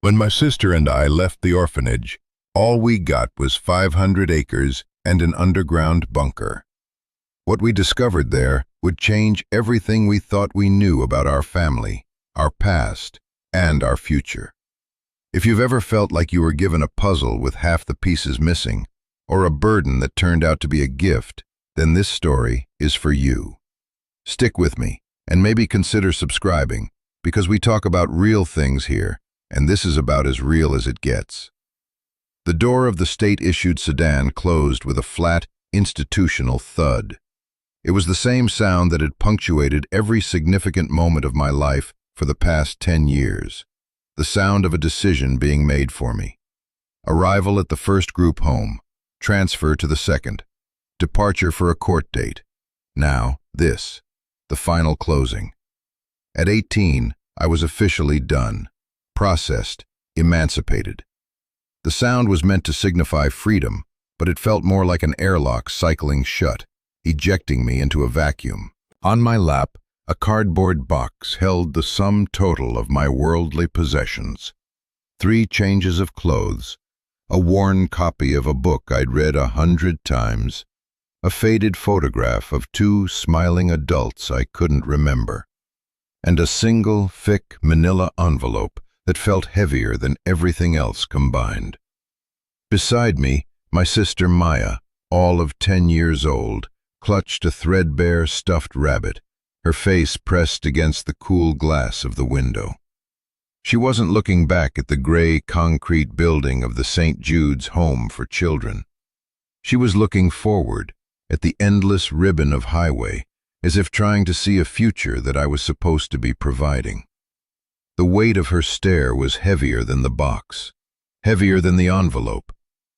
When my sister and I left the orphanage, all we got was 500 acres and an underground bunker. What we discovered there would change everything we thought we knew about our family, our past, and our future. If you've ever felt like you were given a puzzle with half the pieces missing, or a burden that turned out to be a gift, then this story is for you. Stick with me, and maybe consider subscribing, because we talk about real things here, and this is about as real as it gets. The door of the state-issued sedan closed with a flat, institutional thud. It was the same sound that had punctuated every significant moment of my life for the past 10 years. The sound of a decision being made for me. Arrival at the first group home, transfer to the second, departure for a court date. Now, this, the final closing. At 18, I was officially done. Processed, emancipated. The sound was meant to signify freedom, but it felt more like an airlock cycling shut, ejecting me into a vacuum. On my lap, a cardboard box held the sum total of my worldly possessions. 3 changes of clothes, a worn copy of a book I'd read 100 times, a faded photograph of 2 smiling adults I couldn't remember, and a single, thick manila envelope that felt heavier than everything else combined. Beside me, my sister Maya, all of 10 years old, clutched a threadbare stuffed rabbit, her face pressed against the cool glass of the window. She wasn't looking back at the gray concrete building of the St. Jude's Home for Children. She was looking forward, at the endless ribbon of highway, as if trying to see a future that I was supposed to be providing. The weight of her stare was heavier than the box, heavier than the envelope,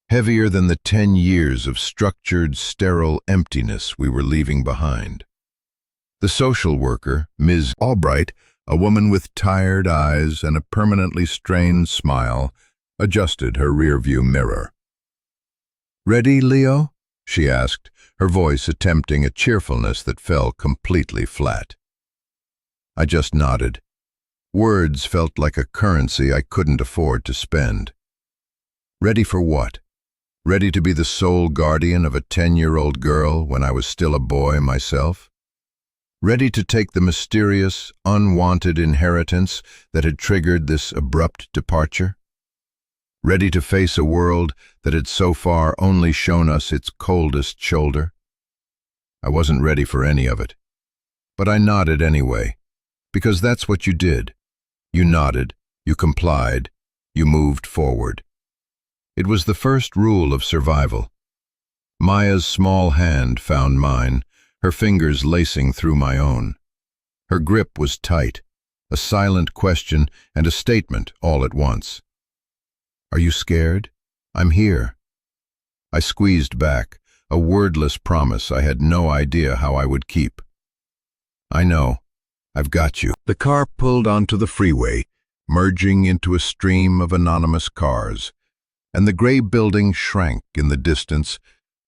heavier than the 10 years of structured, sterile emptiness we were leaving behind. The social worker, Ms. Albright, a woman with tired eyes and a permanently strained smile, adjusted her rearview mirror. "Ready, Leo?" she asked, her voice attempting a cheerfulness that fell completely flat. I just nodded. Words felt like a currency I couldn't afford to spend. Ready for what? Ready to be the sole guardian of a 10-year-old girl when I was still a boy myself? Ready to take the mysterious, unwanted inheritance that had triggered this abrupt departure? Ready to face a world that had so far only shown us its coldest shoulder? I wasn't ready for any of it. But I nodded anyway, because that's what you did. You nodded, you complied, you moved forward. It was the first rule of survival. Maya's small hand found mine, her fingers lacing through my own. Her grip was tight, a silent question and a statement all at once. "Are you scared? I'm here." I squeezed back, a wordless promise I had no idea how I would keep. "I know. I've got you." The car pulled onto the freeway, merging into a stream of anonymous cars, and the gray building shrank in the distance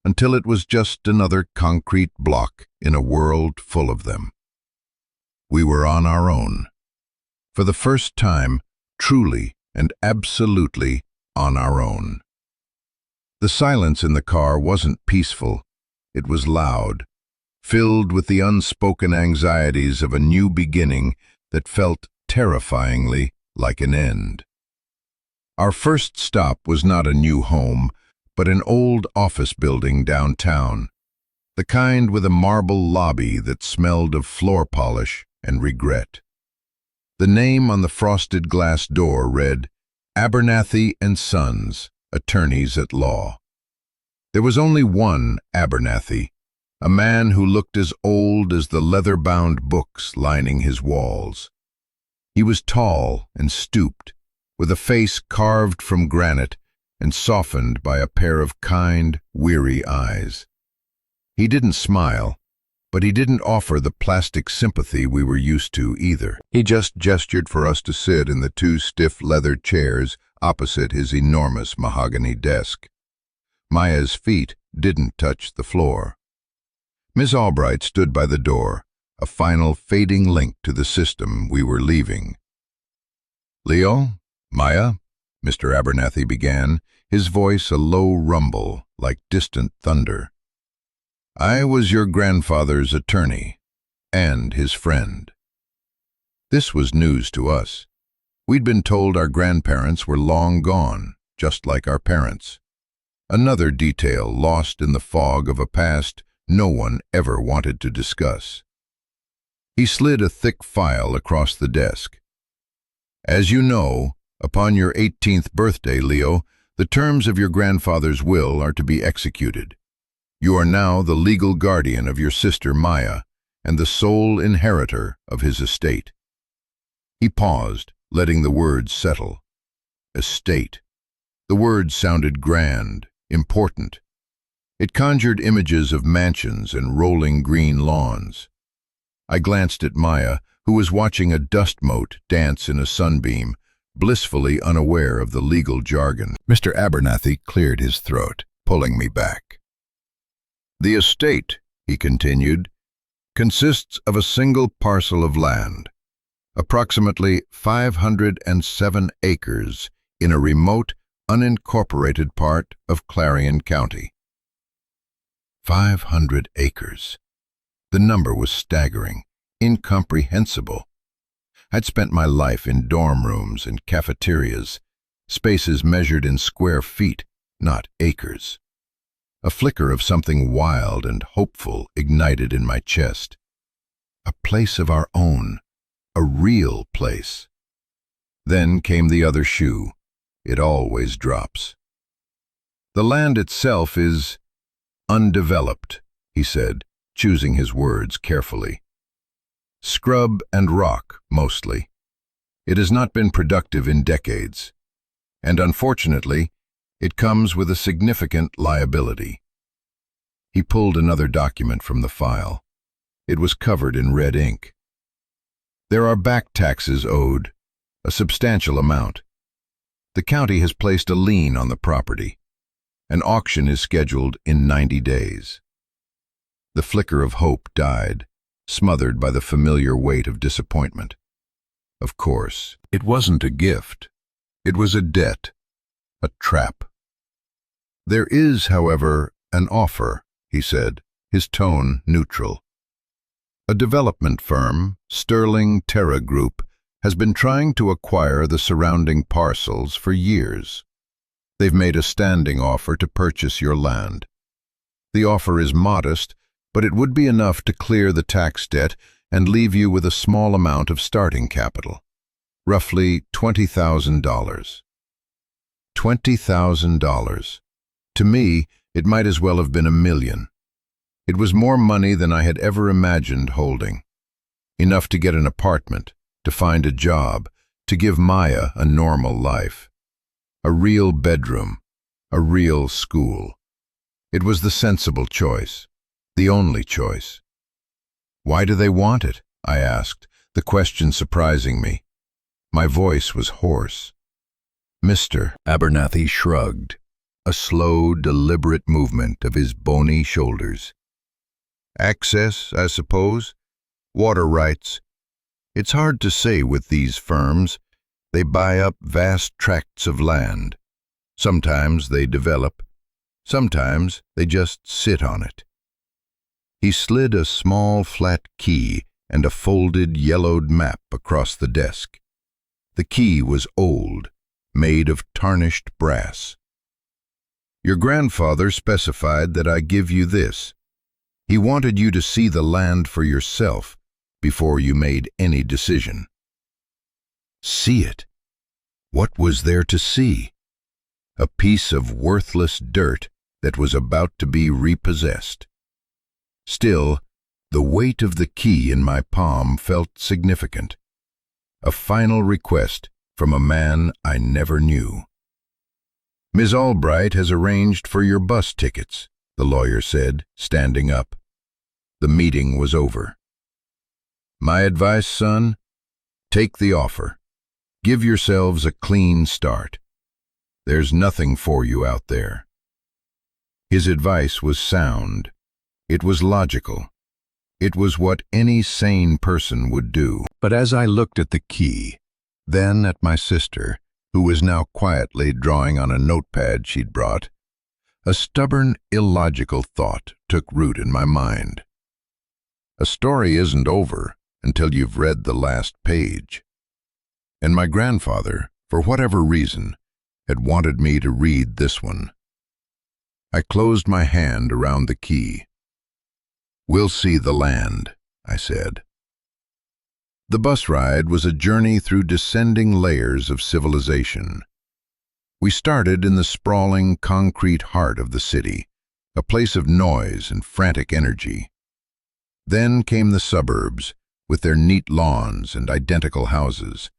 until it was just another concrete block in a world full of them. We were on our own. For the first time, truly and absolutely on our own. The silence in the car wasn't peaceful. It was loud, filled with the unspoken anxieties of a new beginning that felt terrifyingly like an end. Our first stop was not a new home, but an old office building downtown, the kind with a marble lobby that smelled of floor polish and regret. The name on the frosted glass door read, Abernathy and Sons, Attorneys at Law. There was only one Abernathy, a man who looked as old as the leather-bound books lining his walls. He was tall and stooped, with a face carved from granite and softened by a pair of kind, weary eyes. He didn't smile, but he didn't offer the plastic sympathy we were used to either. He just gestured for us to sit in the 2 stiff leather chairs opposite his enormous mahogany desk. Maya's feet didn't touch the floor. Miss Albright stood by the door, a final fading link to the system we were leaving. "Leo? Maya?" Mr. Abernathy began, his voice a low rumble like distant thunder. "I was your grandfather's attorney, and his friend." This was news to us. We'd been told our grandparents were long gone, just like our parents. Another detail lost in the fog of a past no one ever wanted to discuss. He slid a thick file across the desk. "As you know, upon your 18th birthday, Leo, the terms of your grandfather's will are to be executed. You are now the legal guardian of your sister Maya and the sole inheritor of his estate." He paused, letting the words settle. Estate. The word sounded grand, important. It conjured images of mansions and rolling green lawns. I glanced at Maya, who was watching a dust mote dance in a sunbeam, blissfully unaware of the legal jargon. Mr. Abernathy cleared his throat, pulling me back. "The estate," he continued, "consists of a single parcel of land, approximately 507 acres in a remote, unincorporated part of Clarion County." 500 acres. The number was staggering, incomprehensible. I'd spent my life in dorm rooms and cafeterias, spaces measured in square feet, not acres. A flicker of something wild and hopeful ignited in my chest. A place of our own, a real place. Then came the other shoe. It always drops. "The land itself is undeveloped," he said, choosing his words carefully. "Scrub and rock, mostly. It has not been productive in decades, and unfortunately, it comes with a significant liability." He pulled another document from the file. It was covered in red ink. "There are back taxes owed, a substantial amount. The county has placed a lien on the property. An auction is scheduled in 90 days. The flicker of hope died, smothered by the familiar weight of disappointment. Of course, it wasn't a gift. It was a debt, a trap. "There is, however, an offer," he said, his tone neutral. "A development firm, Sterling Terra Group, has been trying to acquire the surrounding parcels for years. They've made a standing offer to purchase your land. The offer is modest, but it would be enough to clear the tax debt and leave you with a small amount of starting capital, roughly $20,000. $20,000. To me, it might as well have been $1 million. It was more money than I had ever imagined holding. Enough to get an apartment, to find a job, to give Maya a normal life. A real bedroom, a real school. It was the sensible choice, the only choice." "Why do they want it?" I asked, the question surprising me. My voice was hoarse. Mr. Abernathy shrugged, a slow, deliberate movement of his bony shoulders. "Access, I suppose. Water rights. It's hard to say with these firms. They buy up vast tracts of land. Sometimes they develop. Sometimes they just sit on it." He slid a small flat key and a folded yellowed map across the desk. The key was old, made of tarnished brass. "Your grandfather specified that I give you this. He wanted you to see the land for yourself before you made any decision." See it? What was there to see? A piece of worthless dirt that was about to be repossessed. Still, the weight of the key in my palm felt significant. A final request from a man I never knew. "Ms. Albright has arranged for your bus tickets," the lawyer said, standing up. The meeting was over. "My advice, son? Take the offer. Give yourselves a clean start. There's nothing for you out there." His advice was sound. It was logical. It was what any sane person would do. But as I looked at the key, then at my sister, who was now quietly drawing on a notepad she'd brought, a stubborn, illogical thought took root in my mind. A story isn't over until you've read the last page. And my grandfather, for whatever reason, had wanted me to read this one. I closed my hand around the key. "We'll see the land," I said. The bus ride was a journey through descending layers of civilization. We started in the sprawling concrete heart of the city, a place of noise and frantic energy. Then came the suburbs, with their neat lawns and identical houses,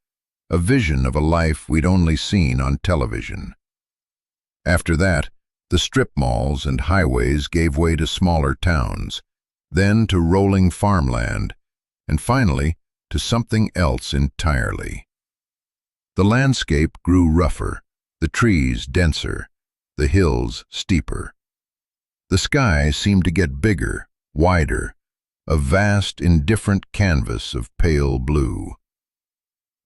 a vision of a life we'd only seen on television. After that, the strip malls and highways gave way to smaller towns, then to rolling farmland, and finally to something else entirely. The landscape grew rougher, the trees denser, the hills steeper. The sky seemed to get bigger, wider, a vast, indifferent canvas of pale blue.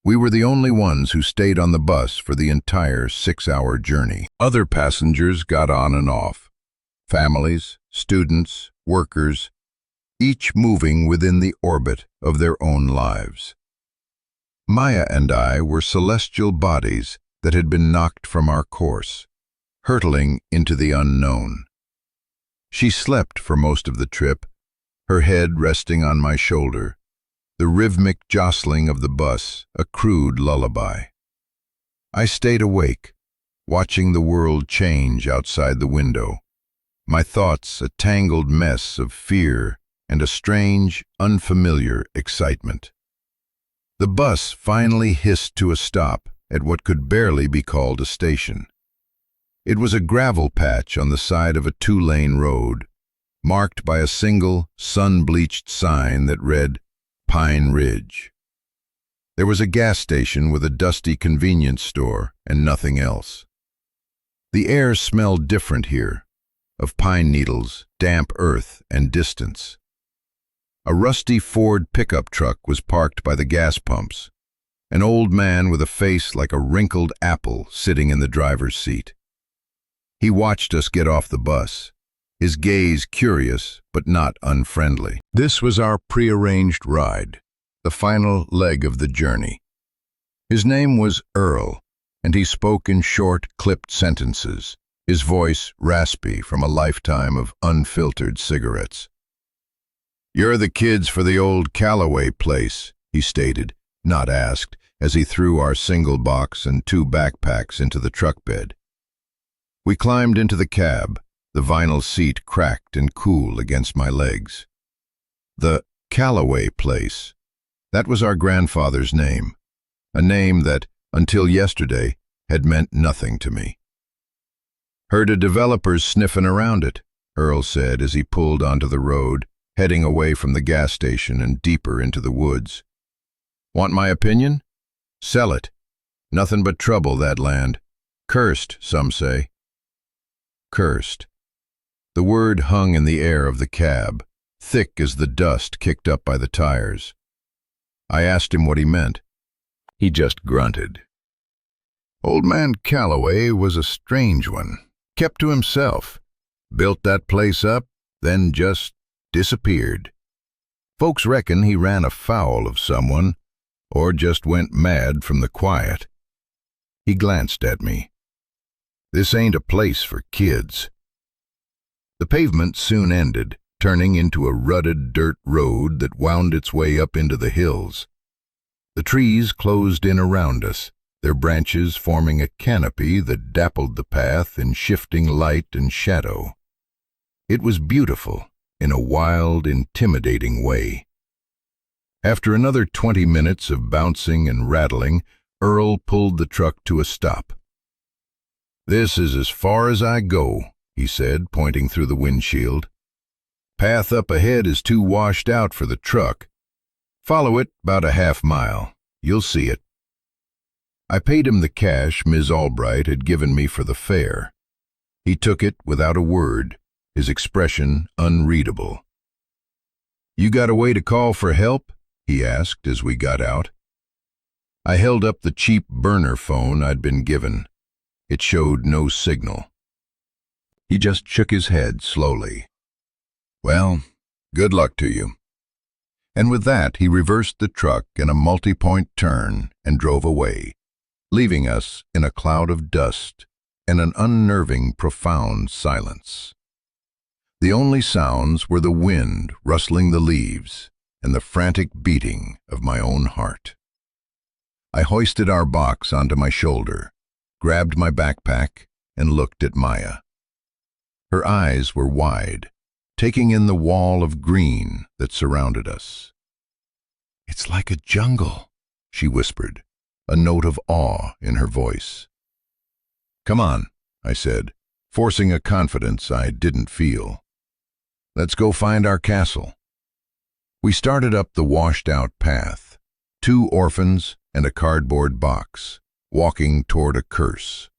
We were the only ones who stayed on the bus for the entire 6-hour journey. Other passengers got on and off. Families, students, workers, each moving within the orbit of their own lives. Maya and I were celestial bodies that had been knocked from our course, hurtling into the unknown. She slept for most of the trip, her head resting on my shoulder, the rhythmic jostling of the bus a crude lullaby. I stayed awake, watching the world change outside the window, my thoughts a tangled mess of fear and a strange, unfamiliar excitement. The bus finally hissed to a stop at what could barely be called a station. It was a gravel patch on the side of a 2-lane road, marked by a single, sun-bleached sign that read, Pine Ridge. There was a gas station with a dusty convenience store and nothing else. The air smelled different here, of pine needles, damp earth, and distance. A rusty Ford pickup truck was parked by the gas pumps, an old man with a face like a wrinkled apple sitting in the driver's seat. He watched us get off the bus, his gaze curious but not unfriendly. This was our prearranged ride, the final leg of the journey. His name was Earl, and he spoke in short, clipped sentences, his voice raspy from a lifetime of unfiltered cigarettes. "You're the kids for the old Callaway place," he stated, not asked, as he threw our single box and 2 backpacks into the truck bed. We climbed into the cab, the vinyl seat cracked and cool against my legs. The Callaway place, that was our grandfather's name, a name that, until yesterday, had meant nothing to me. "Heard a developer's sniffing around it," Earl said as he pulled onto the road, heading away from the gas station and deeper into the woods. "Want my opinion? Sell it. Nothing but trouble, that land. Cursed, some say." Cursed. The word hung in the air of the cab, thick as the dust kicked up by the tires. I asked him what he meant. He just grunted. Old man Callaway was a strange one, kept to himself, built that place up, then just disappeared. Folks reckon he ran afoul of someone, or just went mad from the quiet. He glanced at me. "This ain't a place for kids." The pavement soon ended, turning into a rutted dirt road that wound its way up into the hills. The trees closed in around us, their branches forming a canopy that dappled the path in shifting light and shadow. It was beautiful, in a wild, intimidating way. After another 20 minutes of bouncing and rattling, Earl pulled the truck to a stop. "This is as far as I go," he said, pointing through the windshield. "Path up ahead is too washed out for the truck. Follow it about a half-mile. You'll see it." I paid him the cash Ms. Albright had given me for the fare. He took it without a word, his expression unreadable. "You got a way to call for help?" he asked as we got out. I held up the cheap burner phone I'd been given. It showed no signal. He just shook his head slowly. "Well, good luck to you." And with that, he reversed the truck in a multi-point turn and drove away, leaving us in a cloud of dust and an unnerving, profound silence. The only sounds were the wind rustling the leaves and the frantic beating of my own heart. I hoisted our box onto my shoulder, grabbed my backpack, and looked at Maya. Her eyes were wide, taking in the wall of green that surrounded us. "It's like a jungle," she whispered, a note of awe in her voice. "Come on," I said, forcing a confidence I didn't feel. "Let's go find our castle." We started up the washed-out path, 2 orphans and a cardboard box, walking toward a curse.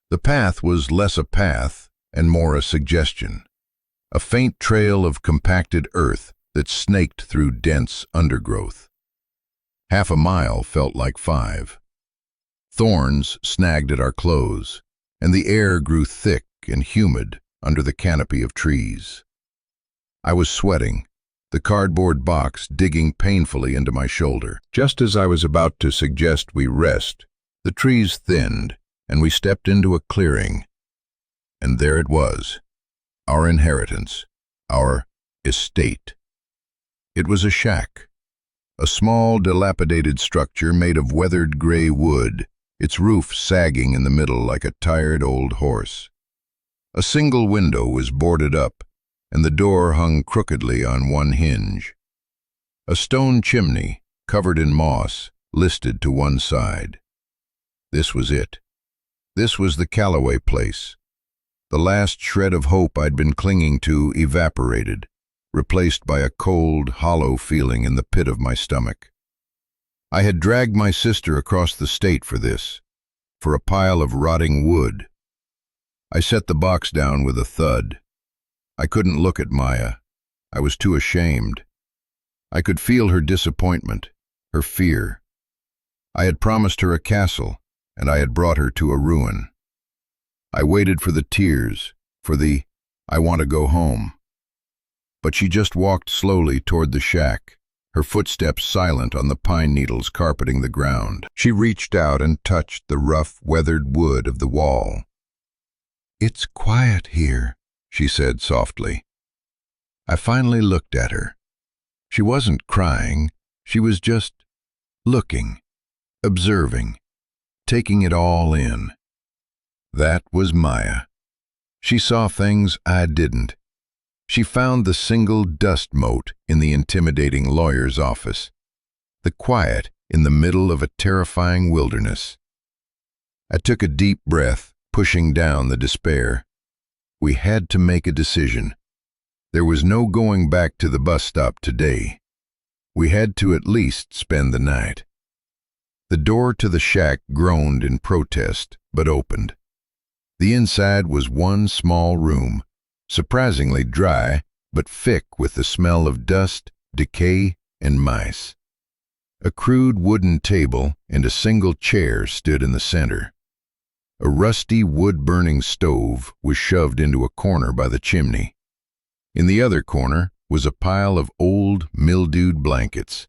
The path was less a path and more a suggestion, a faint trail of compacted earth that snaked through dense undergrowth. Half a mile felt like 5. Thorns snagged at our clothes, and the air grew thick and humid under the canopy of trees. I was sweating, the cardboard box digging painfully into my shoulder. Just as I was about to suggest we rest, the trees thinned, and we stepped into a clearing. And there it was, our inheritance, our estate. It was a shack, a small, dilapidated structure made of weathered gray wood, its roof sagging in the middle like a tired old horse. A single window was boarded up, and the door hung crookedly on one hinge. A stone chimney, covered in moss, listed to one side. This was it. This was the Calloway place. The last shred of hope I'd been clinging to evaporated, replaced by a cold, hollow feeling in the pit of my stomach. I had dragged my sister across the state for this, for a pile of rotting wood. I set the box down with a thud. I couldn't look at Maya. I was too ashamed. I could feel her disappointment, her fear. I had promised her a castle, and I had brought her to a ruin. I waited for the tears, for the "I want to go home." But she just walked slowly toward the shack, her footsteps silent on the pine needles carpeting the ground. She reached out and touched the rough, weathered wood of the wall. "It's quiet here," she said softly. I finally looked at her. She wasn't crying, she was just looking, observing, taking it all in. That was Maya. She saw things I didn't. She found the single dust mote in the intimidating lawyer's office, the quiet in the middle of a terrifying wilderness. I took a deep breath, pushing down the despair. We had to make a decision. There was no going back to the bus stop today. We had to at least spend the night. The door to the shack groaned in protest, but opened. The inside was one small room, surprisingly dry, but thick with the smell of dust, decay, and mice. A crude wooden table and a single chair stood in the center. A rusty wood-burning stove was shoved into a corner by the chimney. In the other corner was a pile of old, mildewed blankets.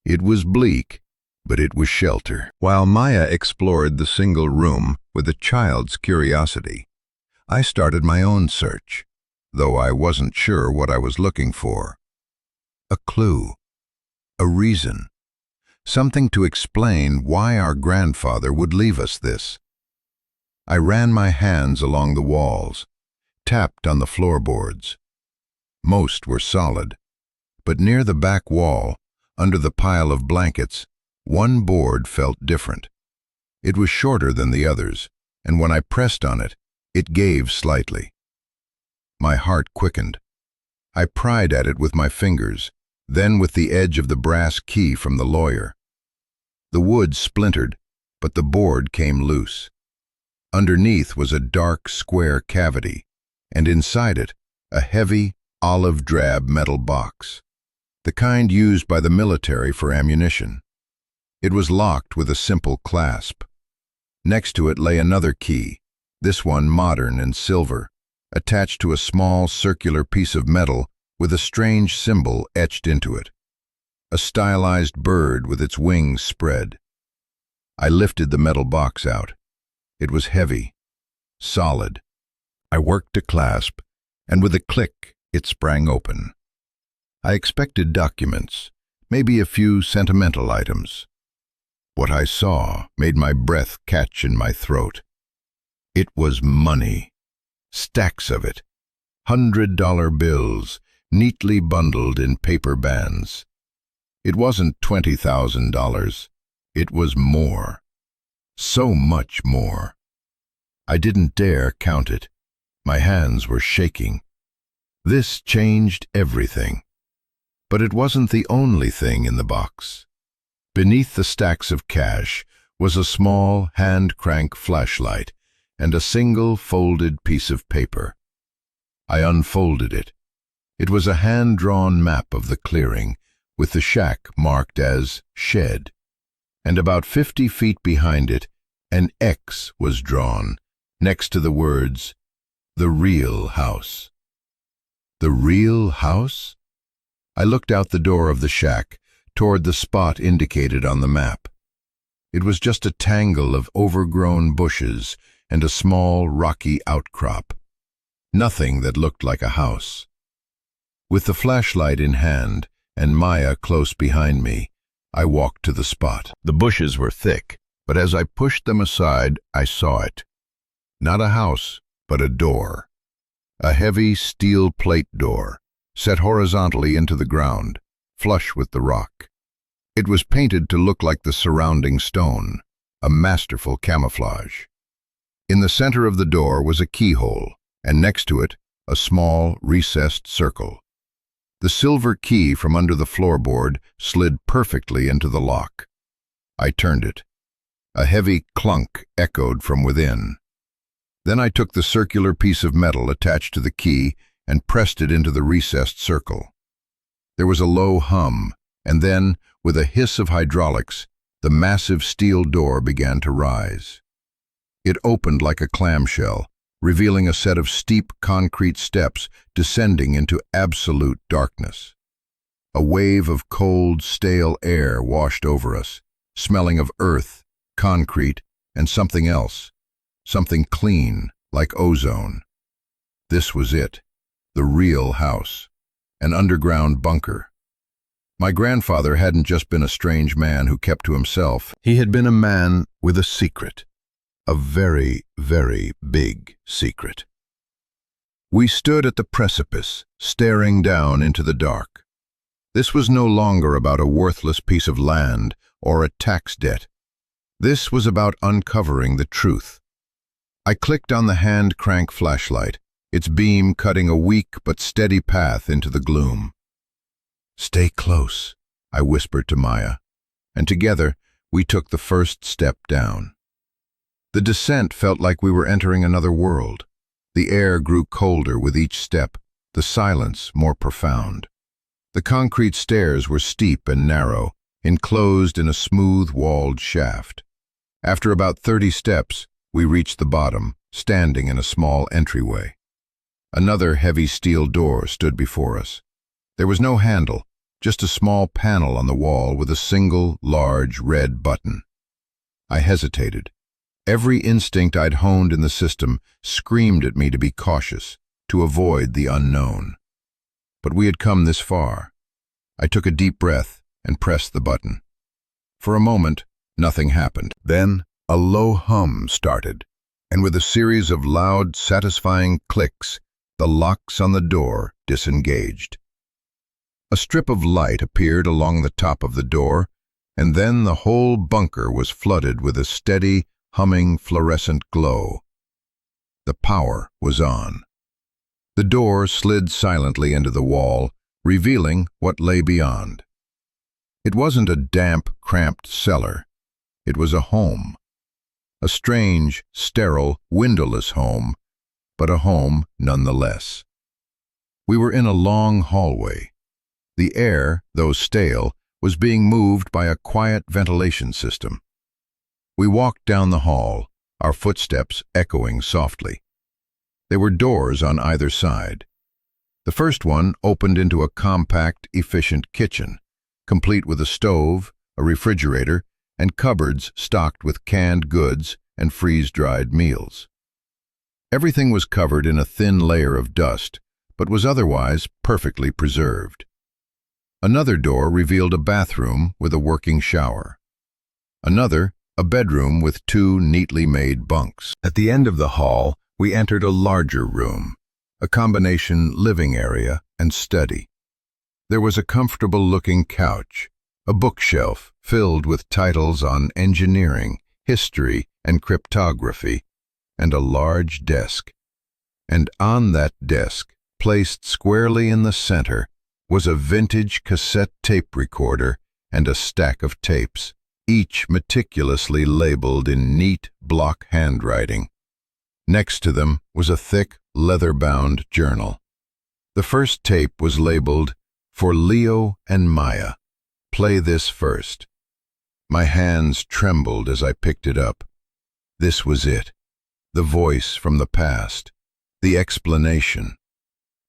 It was bleak, but it was shelter. While Maya explored the single room with a child's curiosity, I started my own search, though I wasn't sure what I was looking for. A clue, a reason, something to explain why our grandfather would leave us this. I ran my hands along the walls, tapped on the floorboards. Most were solid, but near the back wall, under the pile of blankets, one board felt different. It was shorter than the others, and when I pressed on it, it gave slightly. My heart quickened. I pried at it with my fingers, then with the edge of the brass key from the lawyer. The wood splintered, but the board came loose. Underneath was a dark, square cavity, and inside it, a heavy, olive-drab metal box, the kind used by the military for ammunition. It was locked with a simple clasp. Next to it lay another key, this one modern and silver, attached to a small circular piece of metal with a strange symbol etched into it. A stylized bird with its wings spread. I lifted the metal box out. It was heavy, solid. I worked the clasp, and with a click, it sprang open. I expected documents, maybe a few sentimental items. What I saw made my breath catch in my throat. It was money, stacks of it, $100 bills, neatly bundled in paper bands. It wasn't $20,000. It was more. So much more. I didn't dare count it. My hands were shaking. This changed everything. But it wasn't the only thing in the box. Beneath the stacks of cash was a small hand-crank flashlight and a single folded piece of paper. I unfolded it. It was a hand-drawn map of the clearing, with the shack marked as shed. And about 50 feet behind it, an X was drawn, next to the words, "The real house." The real house? I looked out the door of the shack, toward the spot indicated on the map. It was just a tangle of overgrown bushes and a small rocky outcrop. Nothing that looked like a house. With the flashlight in hand and Maya close behind me, I walked to the spot. The bushes were thick, but as I pushed them aside, I saw it. Not a house, but a door. A heavy steel plate door, set horizontally into the ground, flush with the rock. It was painted to look like the surrounding stone, a masterful camouflage. In the center of the door was a keyhole, and next to it, a small, recessed circle. The silver key from under the floorboard slid perfectly into the lock. I turned it. A heavy clunk echoed from within. Then I took the circular piece of metal attached to the key and pressed it into the recessed circle. There was a low hum, and then, with a hiss of hydraulics, the massive steel door began to rise. It opened like a clamshell, revealing a set of steep concrete steps descending into absolute darkness. A wave of cold, stale air washed over us, smelling of earth, concrete, and something else, something clean, like ozone. This was it, the real house, an underground bunker. My grandfather hadn't just been a strange man who kept to himself. He had been a man with a secret, a very, very big secret. We stood at the precipice, staring down into the dark. This was no longer about a worthless piece of land or a tax debt. This was about uncovering the truth. I clicked on the hand-crank flashlight, its beam cutting a weak but steady path into the gloom. "Stay close," I whispered to Maya, and together we took the first step down. The descent felt like we were entering another world. The air grew colder with each step, the silence more profound. The concrete stairs were steep and narrow, enclosed in a smooth-walled shaft. After about 30 steps, we reached the bottom, standing in a small entryway. Another heavy steel door stood before us. There was no handle, just a small panel on the wall with a single, large, red button. I hesitated. Every instinct I'd honed in the system screamed at me to be cautious, to avoid the unknown. But we had come this far. I took a deep breath and pressed the button. For a moment, nothing happened. Then, a low hum started, and with a series of loud, satisfying clicks, the locks on the door disengaged. A strip of light appeared along the top of the door, and then the whole bunker was flooded with a steady, humming fluorescent glow. The power was on. The door slid silently into the wall, revealing what lay beyond. It wasn't a damp, cramped cellar. It was a home. A strange, sterile, windowless home, but a home nonetheless. We were in a long hallway. The air, though stale, was being moved by a quiet ventilation system. We walked down the hall, our footsteps echoing softly. There were doors on either side. The first one opened into a compact, efficient kitchen, complete with a stove, a refrigerator, and cupboards stocked with canned goods and freeze-dried meals. Everything was covered in a thin layer of dust, but was otherwise perfectly preserved. Another door revealed a bathroom with a working shower. Another, a bedroom with 2 neatly made bunks. At the end of the hall, we entered a larger room, a combination living area and study. There was a comfortable-looking couch, a bookshelf filled with titles on engineering, history, and cryptography, and a large desk. And on that desk, placed squarely in the center, was a vintage cassette tape recorder and a stack of tapes, each meticulously labeled in neat block handwriting. Next to them was a thick, leather-bound journal. The first tape was labeled, "For Leo and Maya. Play this first." My hands trembled as I picked it up. This was it, the voice from the past, the explanation.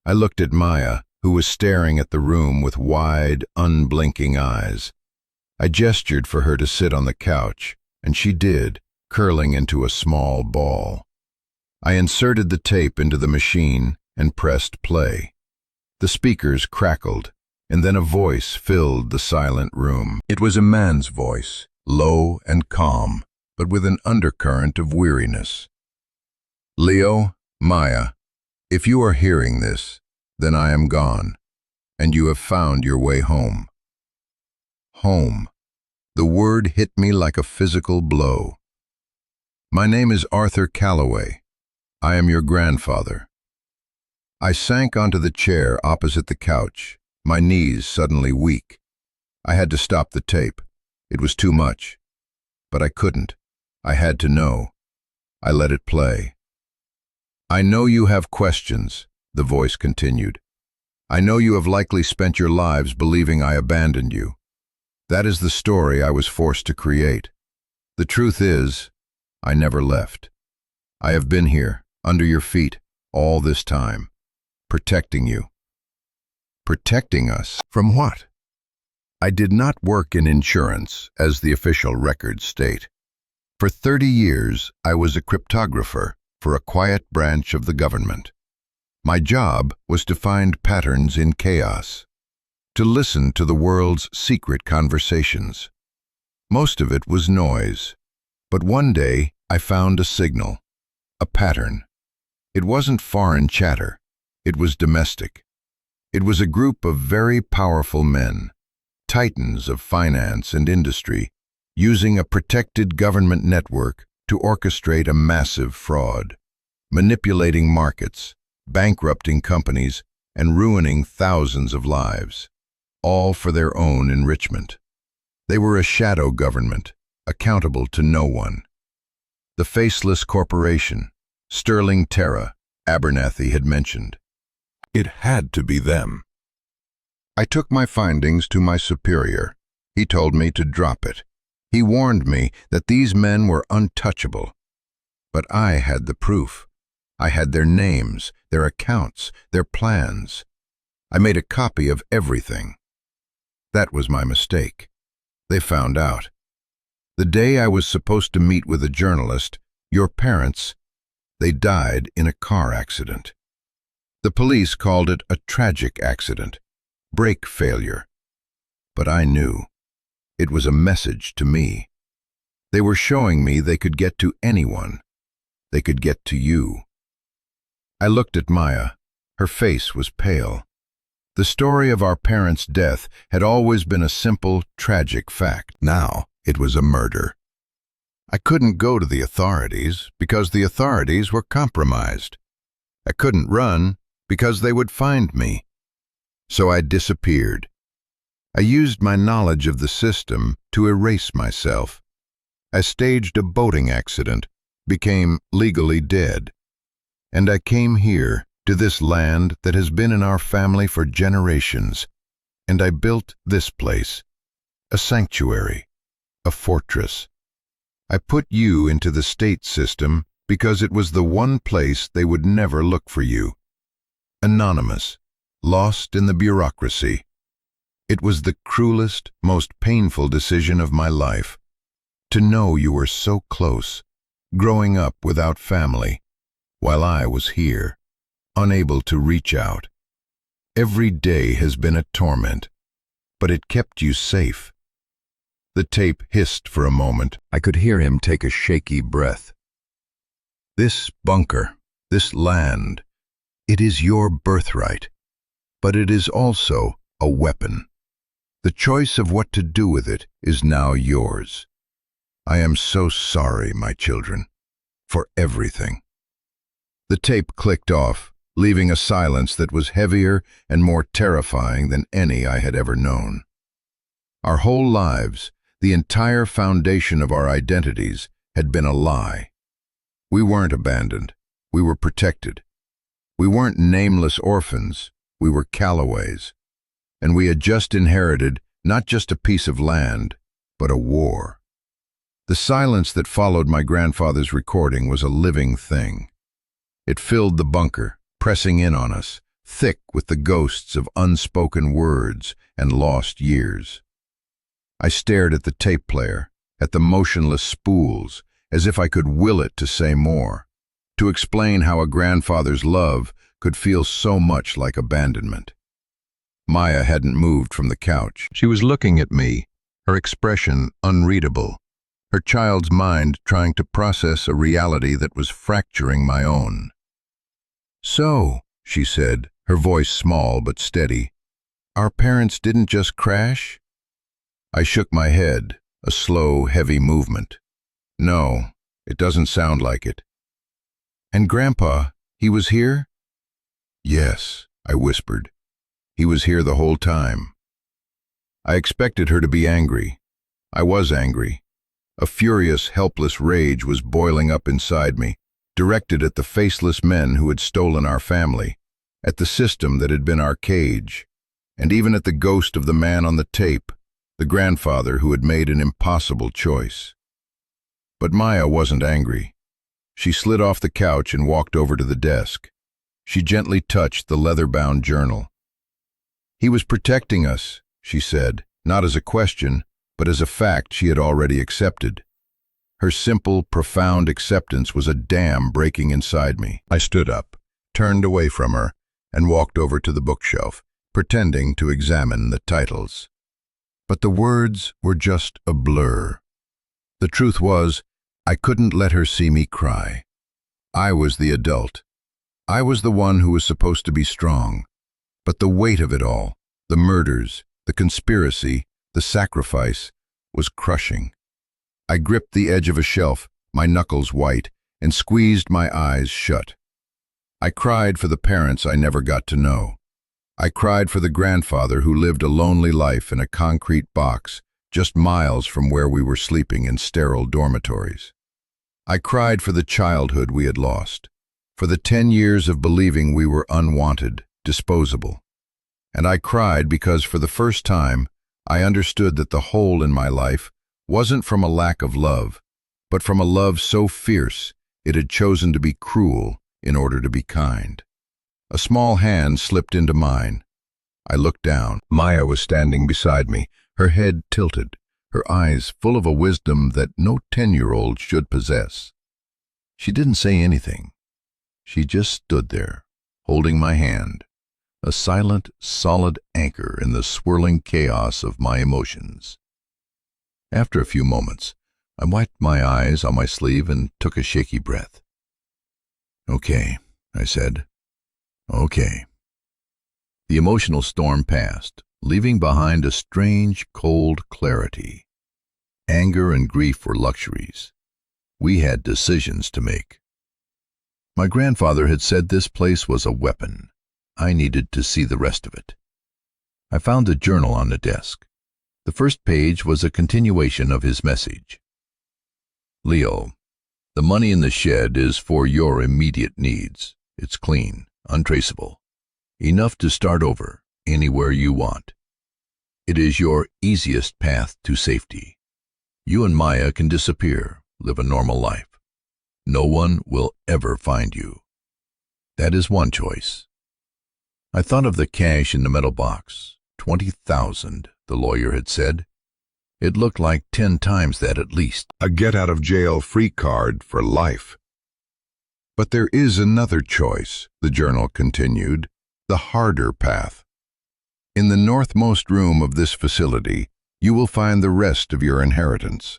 I looked at Maya, who was staring at the room with wide, unblinking eyes. I gestured for her to sit on the couch, and she did, curling into a small ball. I inserted the tape into the machine and pressed play. The speakers crackled, and then a voice filled the silent room. It was a man's voice, low and calm, but with an undercurrent of weariness. "Leo, Maya, if you are hearing this, then I am gone, and you have found your way home." Home. The word hit me like a physical blow. "My name is Arthur Calloway. I am your grandfather." I sank onto the chair opposite the couch, my knees suddenly weak. I had to stop the tape. It was too much. But I couldn't. I had to know. I let it play. "I know you have questions," the voice continued. "I know you have likely spent your lives believing I abandoned you. That is the story I was forced to create. The truth is, I never left. I have been here, under your feet, all this time, protecting you." Protecting us from what? I did not work in insurance, as the official records state. For 30 years, I was a cryptographer for a quiet branch of the government. My job was to find patterns in chaos, to listen to the world's secret conversations. Most of it was noise, but one day I found a signal, a pattern. It wasn't foreign chatter, it was domestic. It was a group of very powerful men, titans of finance and industry, using a protected government network to orchestrate a massive fraud, manipulating markets, bankrupting companies, and ruining thousands of lives, all for their own enrichment. They were a shadow government, accountable to no one. The faceless corporation, Sterling Terra, Abernathy had mentioned. It had to be them. I took my findings to my superior. He told me to drop it. He warned me that these men were untouchable. But I had the proof. I had their names, their accounts, their plans. I made a copy of everything. That was my mistake. They found out. The day I was supposed to meet with a journalist, your parents, they died in a car accident. The police called it a tragic accident, brake failure. But I knew. It was a message to me. They were showing me they could get to anyone. They could get to you. I looked at Maya. Her face was pale. The story of our parents' death had always been a simple, tragic fact. Now it was a murder. I couldn't go to the authorities because the authorities were compromised. I couldn't run because they would find me. So I disappeared. I used my knowledge of the system to erase myself. I staged a boating accident, became legally dead. And I came here, to this land that has been in our family for generations, and I built this place, a sanctuary, a fortress. I put you into the state system because it was the one place they would never look for you. Anonymous, lost in the bureaucracy. It was the cruelest, most painful decision of my life. To know you were so close, growing up without family, while I was here, unable to reach out. Every day has been a torment, but it kept you safe. The tape hissed for a moment. I could hear him take a shaky breath. This bunker, this land, it is your birthright, but it is also a weapon. The choice of what to do with it is now yours. I am so sorry, my children, for everything. The tape clicked off, leaving a silence that was heavier and more terrifying than any I had ever known. Our whole lives, the entire foundation of our identities, had been a lie. We weren't abandoned. We were protected. We weren't nameless orphans. We were Callaways. And we had just inherited not just a piece of land, but a war. The silence that followed my grandfather's recording was a living thing. It filled the bunker, pressing in on us, thick with the ghosts of unspoken words and lost years. I stared at the tape player, at the motionless spools, as if I could will it to say more, to explain how a grandfather's love could feel so much like abandonment. Maya hadn't moved from the couch. She was looking at me, her expression unreadable, her child's mind trying to process a reality that was fracturing my own. "So," she said, her voice small but steady, "our parents didn't just crash?" I shook my head, a slow, heavy movement. "No, it doesn't sound like it." "And Grandpa, he was here?" "Yes," I whispered. "He was here the whole time." I expected her to be angry. I was angry. A furious, helpless rage was boiling up inside me, directed at the faceless men who had stolen our family, at the system that had been our cage, and even at the ghost of the man on the tape, the grandfather who had made an impossible choice. But Maya wasn't angry. She slid off the couch and walked over to the desk. She gently touched the leather-bound journal. "He was protecting us," she said, not as a question, but as a fact she had already accepted. Her simple, profound acceptance was a dam breaking inside me. I stood up, turned away from her, and walked over to the bookshelf, pretending to examine the titles. But the words were just a blur. The truth was, I couldn't let her see me cry. I was the adult. I was the one who was supposed to be strong. But the weight of it all, the murders, the conspiracy, the sacrifice, was crushing. I gripped the edge of a shelf, my knuckles white, and squeezed my eyes shut. I cried for the parents I never got to know. I cried for the grandfather who lived a lonely life in a concrete box, just miles from where we were sleeping in sterile dormitories. I cried for the childhood we had lost, for the 10 years of believing we were unwanted, disposable. And I cried because for the first time, I understood that the hole in my life wasn't from a lack of love, but from a love so fierce it had chosen to be cruel in order to be kind. A small hand slipped into mine. I looked down. Maya was standing beside me, her head tilted, her eyes full of a wisdom that no 10-year-old should possess. She didn't say anything. She just stood there, holding my hand, a silent, solid anchor in the swirling chaos of my emotions. After a few moments, I wiped my eyes on my sleeve and took a shaky breath. "Okay," I said. "Okay." The emotional storm passed, leaving behind a strange, cold clarity. Anger and grief were luxuries. We had decisions to make. My grandfather had said this place was a weapon. I needed to see the rest of it. I found the journal on the desk. The first page was a continuation of his message. "Leo, the money in the shed is for your immediate needs. It's clean, untraceable. Enough to start over, anywhere you want. It is your easiest path to safety. You and Maya can disappear, live a normal life. No one will ever find you. That is one choice. I thought of the cash in the metal box. 20,000, the lawyer had said. It looked like 10 times that at least. A get-out-of-jail-free card for life. But there is another choice, the journal continued, the harder path. In the northmost room of this facility, you will find the rest of your inheritance.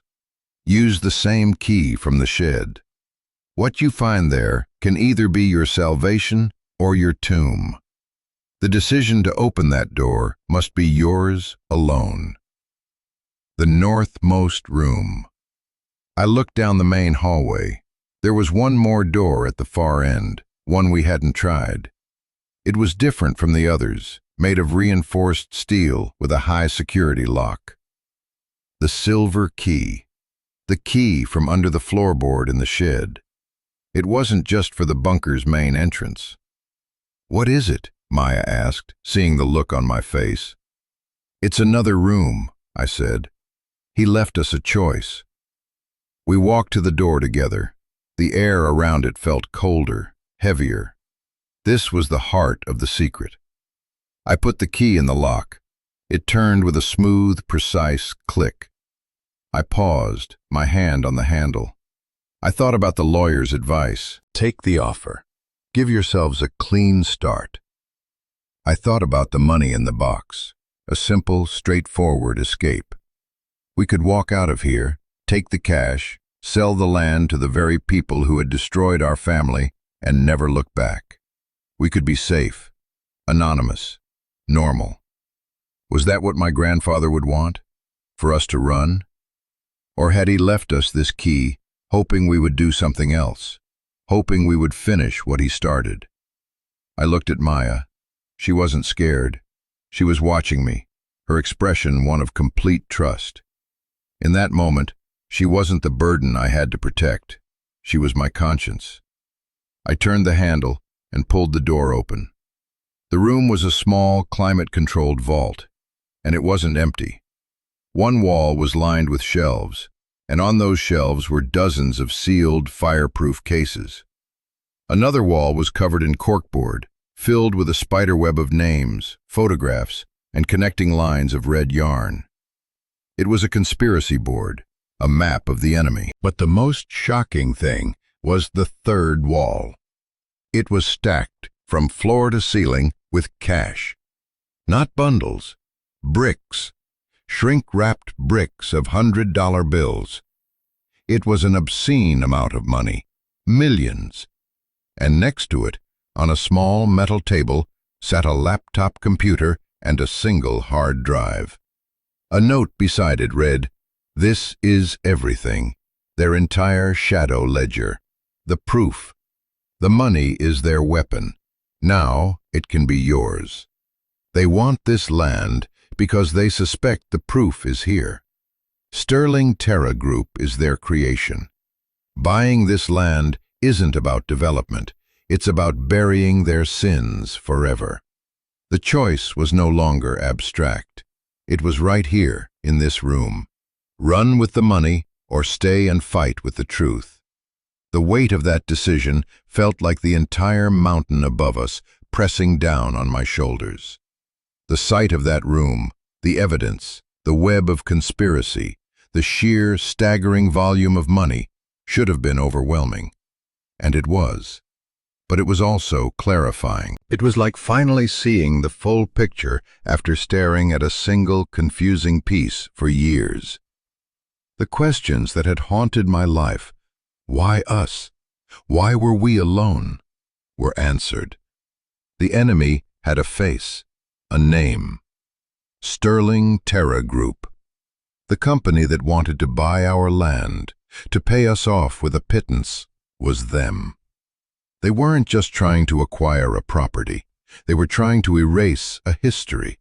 Use the same key from the shed. What you find there can either be your salvation or your tomb. The decision to open that door must be yours alone. The northmost room. I looked down the main hallway. There was one more door at the far end, one we hadn't tried. It was different from the others, made of reinforced steel with a high security lock. The silver key. The key from under the floorboard in the shed. It wasn't just for the bunker's main entrance. "What is it?" Maya asked, seeing the look on my face. "It's another room," I said. "He left us a choice." We walked to the door together. The air around it felt colder, heavier. This was the heart of the secret. I put the key in the lock. It turned with a smooth, precise click. I paused, my hand on the handle. I thought about the lawyer's advice. Take the offer. Give yourselves a clean start. I thought about the money in the box, a simple, straightforward escape. We could walk out of here, take the cash, sell the land to the very people who had destroyed our family, and never look back. We could be safe, anonymous, normal. Was that what my grandfather would want? For us to run? Or had he left us this key, hoping we would do something else, hoping we would finish what he started? I looked at Maya. She wasn't scared. She was watching me, her expression one of complete trust. In that moment, she wasn't the burden I had to protect. She was my conscience. I turned the handle and pulled the door open. The room was a small, climate-controlled vault, and it wasn't empty. One wall was lined with shelves, and on those shelves were dozens of sealed, fireproof cases. Another wall was covered in corkboard, filled with a spiderweb of names, photographs, and connecting lines of red yarn. It was a conspiracy board, a map of the enemy. But the most shocking thing was the third wall. It was stacked from floor to ceiling with cash. Not bundles, bricks, shrink-wrapped bricks of $100 bills. It was an obscene amount of money, millions. And next to it, on a small metal table, sat a laptop computer and a single hard drive. A note beside it read, "This is everything, their entire shadow ledger, the proof. The money is their weapon. Now it can be yours. They want this land because they suspect the proof is here. Sterling Terra Group is their creation. Buying this land isn't about development. It's about burying their sins forever." The choice was no longer abstract. It was right here, in this room. Run with the money or stay and fight with the truth. The weight of that decision felt like the entire mountain above us pressing down on my shoulders. The sight of that room, the evidence, the web of conspiracy, the sheer, staggering volume of money should have been overwhelming. And it was. But it was also clarifying. It was like finally seeing the full picture after staring at a single, confusing piece for years. The questions that had haunted my life, why us? Why were we alone? Were answered. The enemy had a face, a name. Sterling Terra Group. The company that wanted to buy our land, to pay us off with a pittance, was them. They weren't just trying to acquire a property. They were trying to erase a history.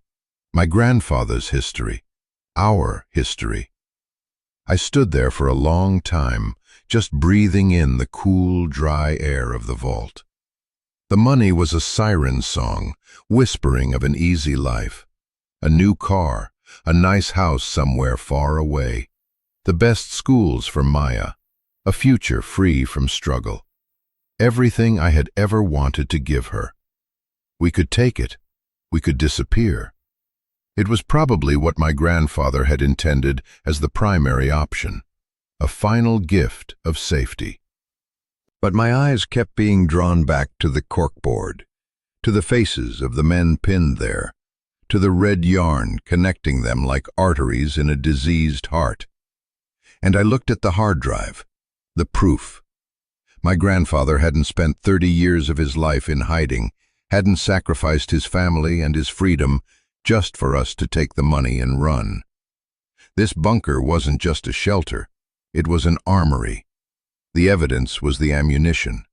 My grandfather's history. Our history. I stood there for a long time, just breathing in the cool, dry air of the vault. The money was a siren song, whispering of an easy life. A new car, a nice house somewhere far away, the best schools for Maya, a future free from struggle. Everything I had ever wanted to give her. We could take it. We could disappear. It was probably what my grandfather had intended as the primary option, a final gift of safety. But my eyes kept being drawn back to the corkboard, to the faces of the men pinned there, to the red yarn connecting them like arteries in a diseased heart. And I looked at the hard drive, the proof. My grandfather hadn't spent 30 years of his life in hiding, hadn't sacrificed his family and his freedom just for us to take the money and run. This bunker wasn't just a shelter, it was an armory. The evidence was the ammunition.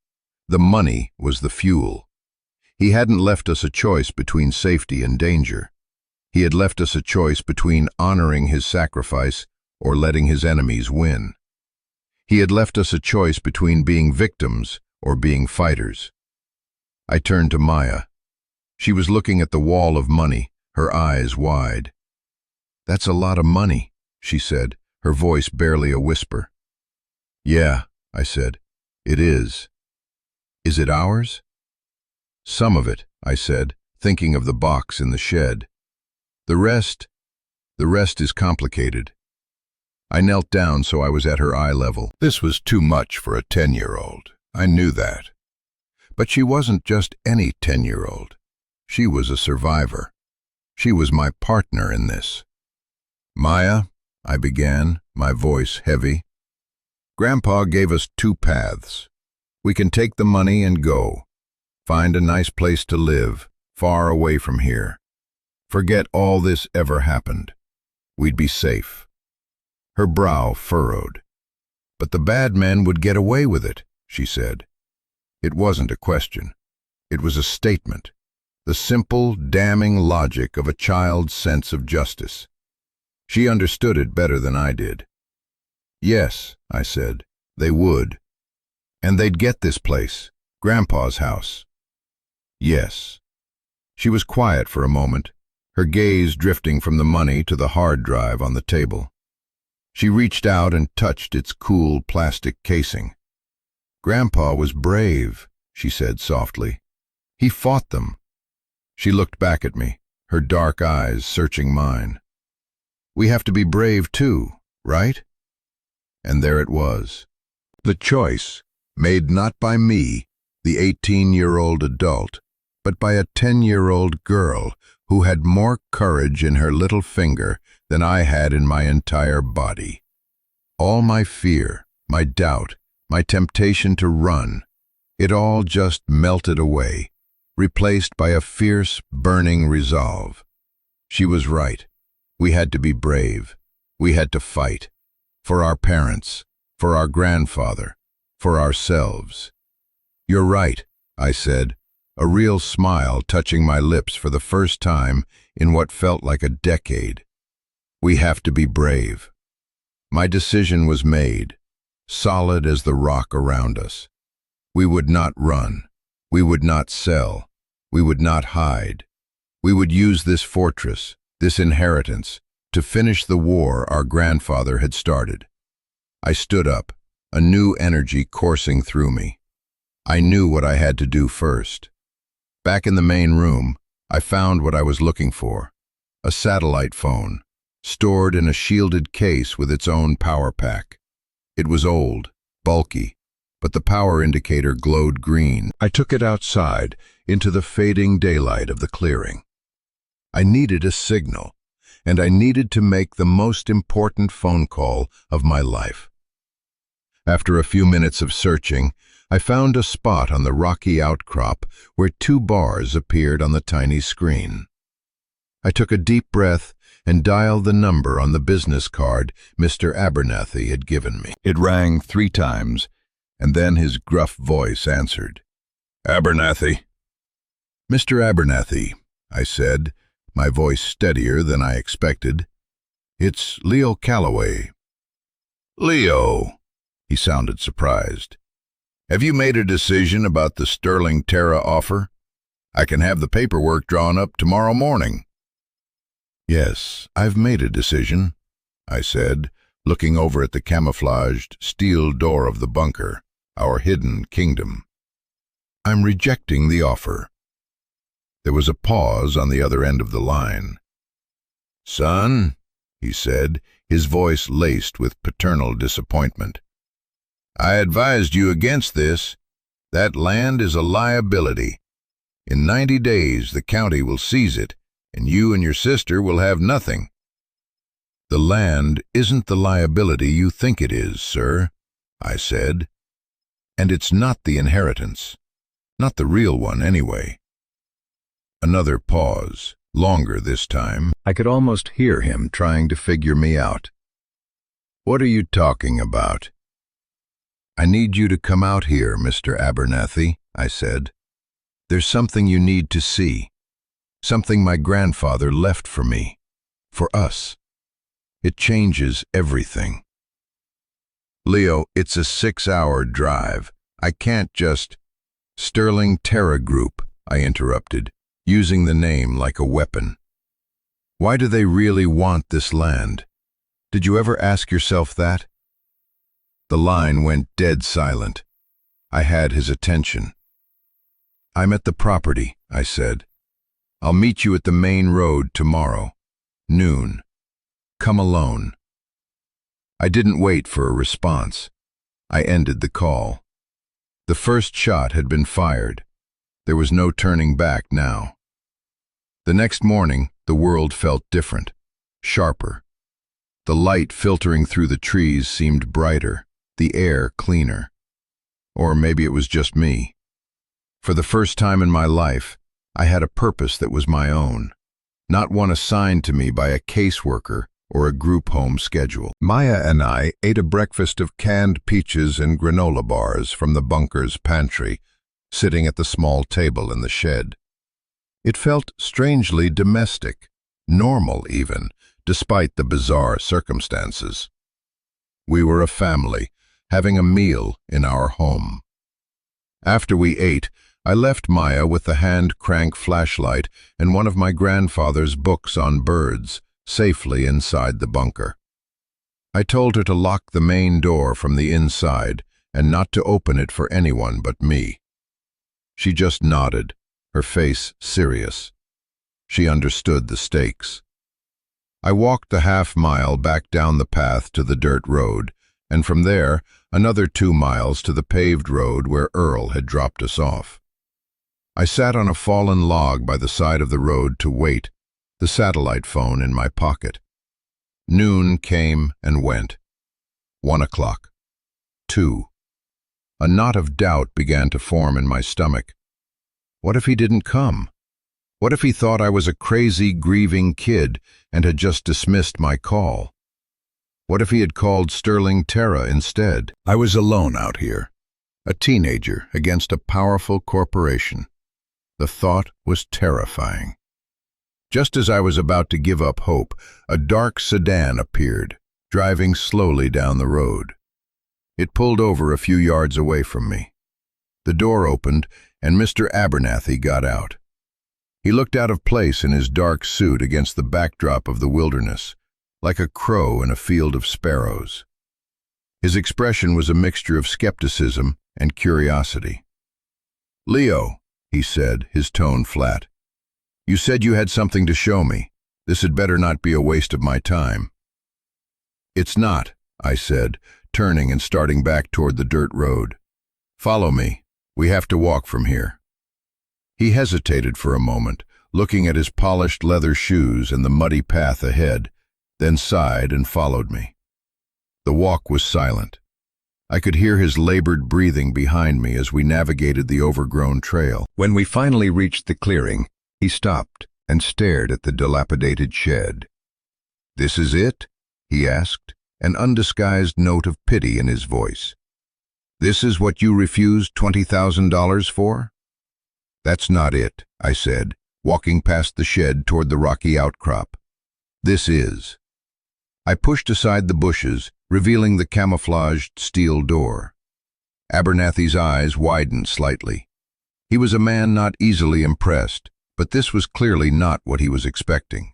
The money was the fuel. He hadn't left us a choice between safety and danger. He had left us a choice between honoring his sacrifice or letting his enemies win. He had left us a choice between being victims or being fighters. I turned to Maya. She was looking at the wall of money, her eyes wide. "That's a lot of money," she said, her voice barely a whisper. "Yeah," I said, "it is." "Is it ours?" "Some of it," I said, thinking of the box in the shed. The rest is complicated." I knelt down so I was at her eye level. This was too much for a 10-year-old. I knew that. But she wasn't just any 10-year-old. She was a survivor. She was my partner in this. "Maya," I began, my voice heavy, "Grandpa gave us two paths. We can take the money and go. Find a nice place to live, far away from here. Forget all this ever happened. We'd be safe." Her brow furrowed. "But the bad men would get away with it," she said. It wasn't a question. It was a statement. The simple, damning logic of a child's sense of justice. She understood it better than I did. "Yes," I said, "they would. And they'd get this place, Grandpa's house." "Yes." She was quiet for a moment, her gaze drifting from the money to the hard drive on the table. She reached out and touched its cool plastic casing. "Grandpa was brave," she said softly. "He fought them." She looked back at me, her dark eyes searching mine. "We have to be brave too, right?" And there it was. The choice, made not by me, the 18-year-old adult, but by a 10-year-old girl who had more courage in her little finger than I had in my entire body. All my fear, my doubt, my temptation to run, it all just melted away, replaced by a fierce, burning resolve. She was right. We had to be brave. We had to fight. For our parents, for our grandfather, for ourselves. "You're right," I said, a real smile touching my lips for the first time in what felt like a decade. "We have to be brave." My decision was made, solid as the rock around us. We would not run. We would not sell. We would not hide. We would use this fortress, this inheritance, to finish the war our grandfather had started. I stood up, a new energy coursing through me. I knew what I had to do first. Back in the main room, I found what I was looking for, a satellite phone, stored in a shielded case with its own power pack. It was old, bulky, but the power indicator glowed green. I took it outside, into the fading daylight of the clearing. I needed a signal, and I needed to make the most important phone call of my life. After a few minutes of searching, I found a spot on the rocky outcrop where two bars appeared on the tiny screen. I took a deep breath and dialed the number on the business card Mr. Abernathy had given me. It rang 3 times, and then his gruff voice answered. "Abernathy." "Mr. Abernathy," I said, my voice steadier than I expected. "It's Leo Calloway." "Leo," he sounded surprised. "Have you made a decision about the Sterling Terra offer? I can have the paperwork drawn up tomorrow morning." Yes, I've made a decision, I said, looking over at the camouflaged steel door of the bunker, our hidden kingdom. I'm rejecting the offer. There was a pause on the other end of the line. Son, he said, his voice laced with paternal disappointment. I advised you against this. That land is a liability. In 90 days, the county will seize it, and you and your sister will have nothing. The land isn't the liability you think it is, sir, I said. And it's not the inheritance. Not the real one, anyway. Another pause, longer this time. I could almost hear him trying to figure me out. What are you talking about? I need you to come out here, Mr. Abernathy, I said. There's something you need to see. Something my grandfather left for me. For us. It changes everything. Leo, it's a 6-hour drive. I can't just... Sterling Terra Group, I interrupted, using the name like a weapon. Why do they really want this land? Did you ever ask yourself that? The line went dead silent. I had his attention. I'm at the property, I said. I'll meet you at the main road tomorrow. Noon. Come alone. I didn't wait for a response. I ended the call. The first shot had been fired. There was no turning back now. The next morning, the world felt different, sharper. The light filtering through the trees seemed brighter, the air cleaner. Or maybe it was just me. For the first time in my life, I had a purpose that was my own, not one assigned to me by a caseworker or a group home schedule. Maya and I ate a breakfast of canned peaches and granola bars from the bunker's pantry, sitting at the small table in the shed. It felt strangely domestic, normal even, despite the bizarre circumstances. We were a family, having a meal in our home. After we ate, I left Maya with the hand-crank flashlight and one of my grandfather's books on birds, safely inside the bunker. I told her to lock the main door from the inside and not to open it for anyone but me. She just nodded, her face serious. She understood the stakes. I walked the half-mile back down the path to the dirt road, and from there, another 2 miles to the paved road where Earl had dropped us off. I sat on a fallen log by the side of the road to wait, the satellite phone in my pocket. Noon came and went. 1 o'clock. 2. A knot of doubt began to form in my stomach. What if he didn't come? What if he thought I was a crazy, grieving kid and had just dismissed my call? What if he had called Sterling Terra instead? I was alone out here, a teenager against a powerful corporation. The thought was terrifying. Just as I was about to give up hope, a dark sedan appeared, driving slowly down the road. It pulled over a few yards away from me. The door opened, and Mr. Abernathy got out. He looked out of place in his dark suit against the backdrop of the wilderness, like a crow in a field of sparrows. His expression was a mixture of skepticism and curiosity. "Leo," he said, his tone flat, "you said you had something to show me. This had better not be a waste of my time." "It's not," I said, turning and starting back toward the dirt road. "Follow me. We have to walk from here." He hesitated for a moment, looking at his polished leather shoes and the muddy path ahead, then sighed and followed me. The walk was silent. I could hear his labored breathing behind me as we navigated the overgrown trail. When we finally reached the clearing, he stopped and stared at the dilapidated shed. "This is it?" he asked, an undisguised note of pity in his voice. "This is what you refused $20,000 for?" "That's not it," I said, walking past the shed toward the rocky outcrop. "This is." I pushed aside the bushes, revealing the camouflaged steel door. Abernathy's eyes widened slightly. He was a man not easily impressed, but this was clearly not what he was expecting.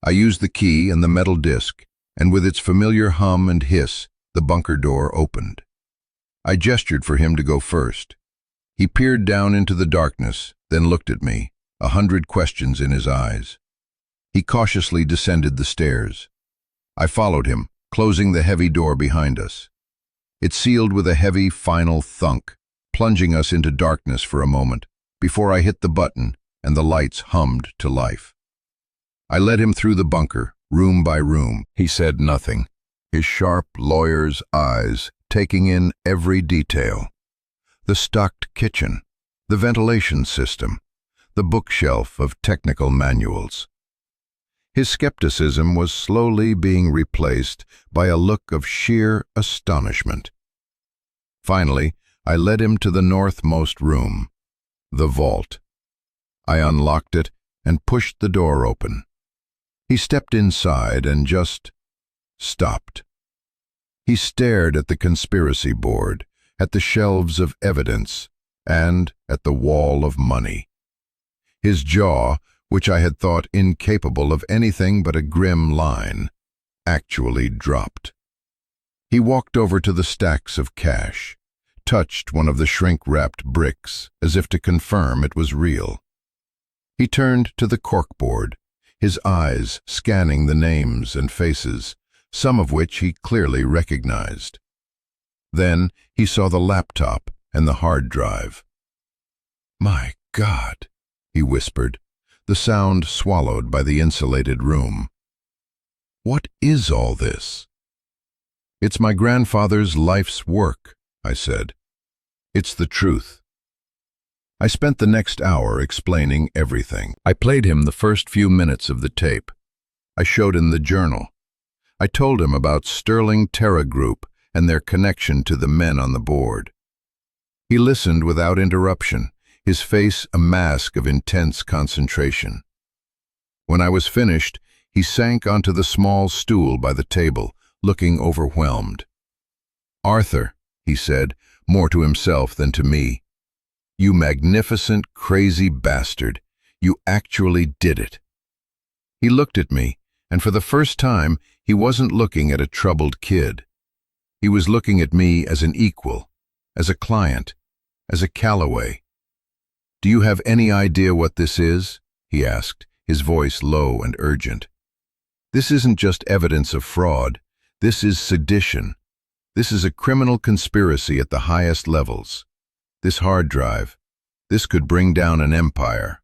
I used the key and the metal disc, and with its familiar hum and hiss, the bunker door opened. I gestured for him to go first. He peered down into the darkness, then looked at me, 100 questions in his eyes. He cautiously descended the stairs. I followed him, closing the heavy door behind us. It sealed with a heavy, final thunk, plunging us into darkness for a moment, before I hit the button and the lights hummed to life. I led him through the bunker, room by room. He said nothing, his sharp lawyer's eyes taking in every detail. The stocked kitchen, the ventilation system, the bookshelf of technical manuals. His skepticism was slowly being replaced by a look of sheer astonishment. Finally, I led him to the northmost room, the vault. I unlocked it and pushed the door open. He stepped inside and just stopped. He stared at the conspiracy board, at the shelves of evidence, and at the wall of money. His jaw, which I had thought incapable of anything but a grim line, actually dropped. He walked over to the stacks of cash, touched one of the shrink-wrapped bricks as if to confirm it was real. He turned to the corkboard, his eyes scanning the names and faces, some of which he clearly recognized. Then he saw the laptop and the hard drive. "My God," he whispered, the sound swallowed by the insulated room. "What is all this?" "It's my grandfather's life's work," I said. "It's the truth." I spent the next hour explaining everything. I played him the first few minutes of the tape. I showed him the journal. I told him about Sterling Terra Group and their connection to the men on the board. He listened without interruption, his face a mask of intense concentration. When I was finished, he sank onto the small stool by the table, looking overwhelmed. "Arthur," he said, more to himself than to me, "you magnificent, crazy bastard, you actually did it." He looked at me, and for the first time, he wasn't looking at a troubled kid. He was looking at me as an equal, as a client, as a Calloway. "Do you have any idea what this is?" he asked, his voice low and urgent. "This isn't just evidence of fraud. This is sedition. This is a criminal conspiracy at the highest levels. This hard drive, this could bring down an empire."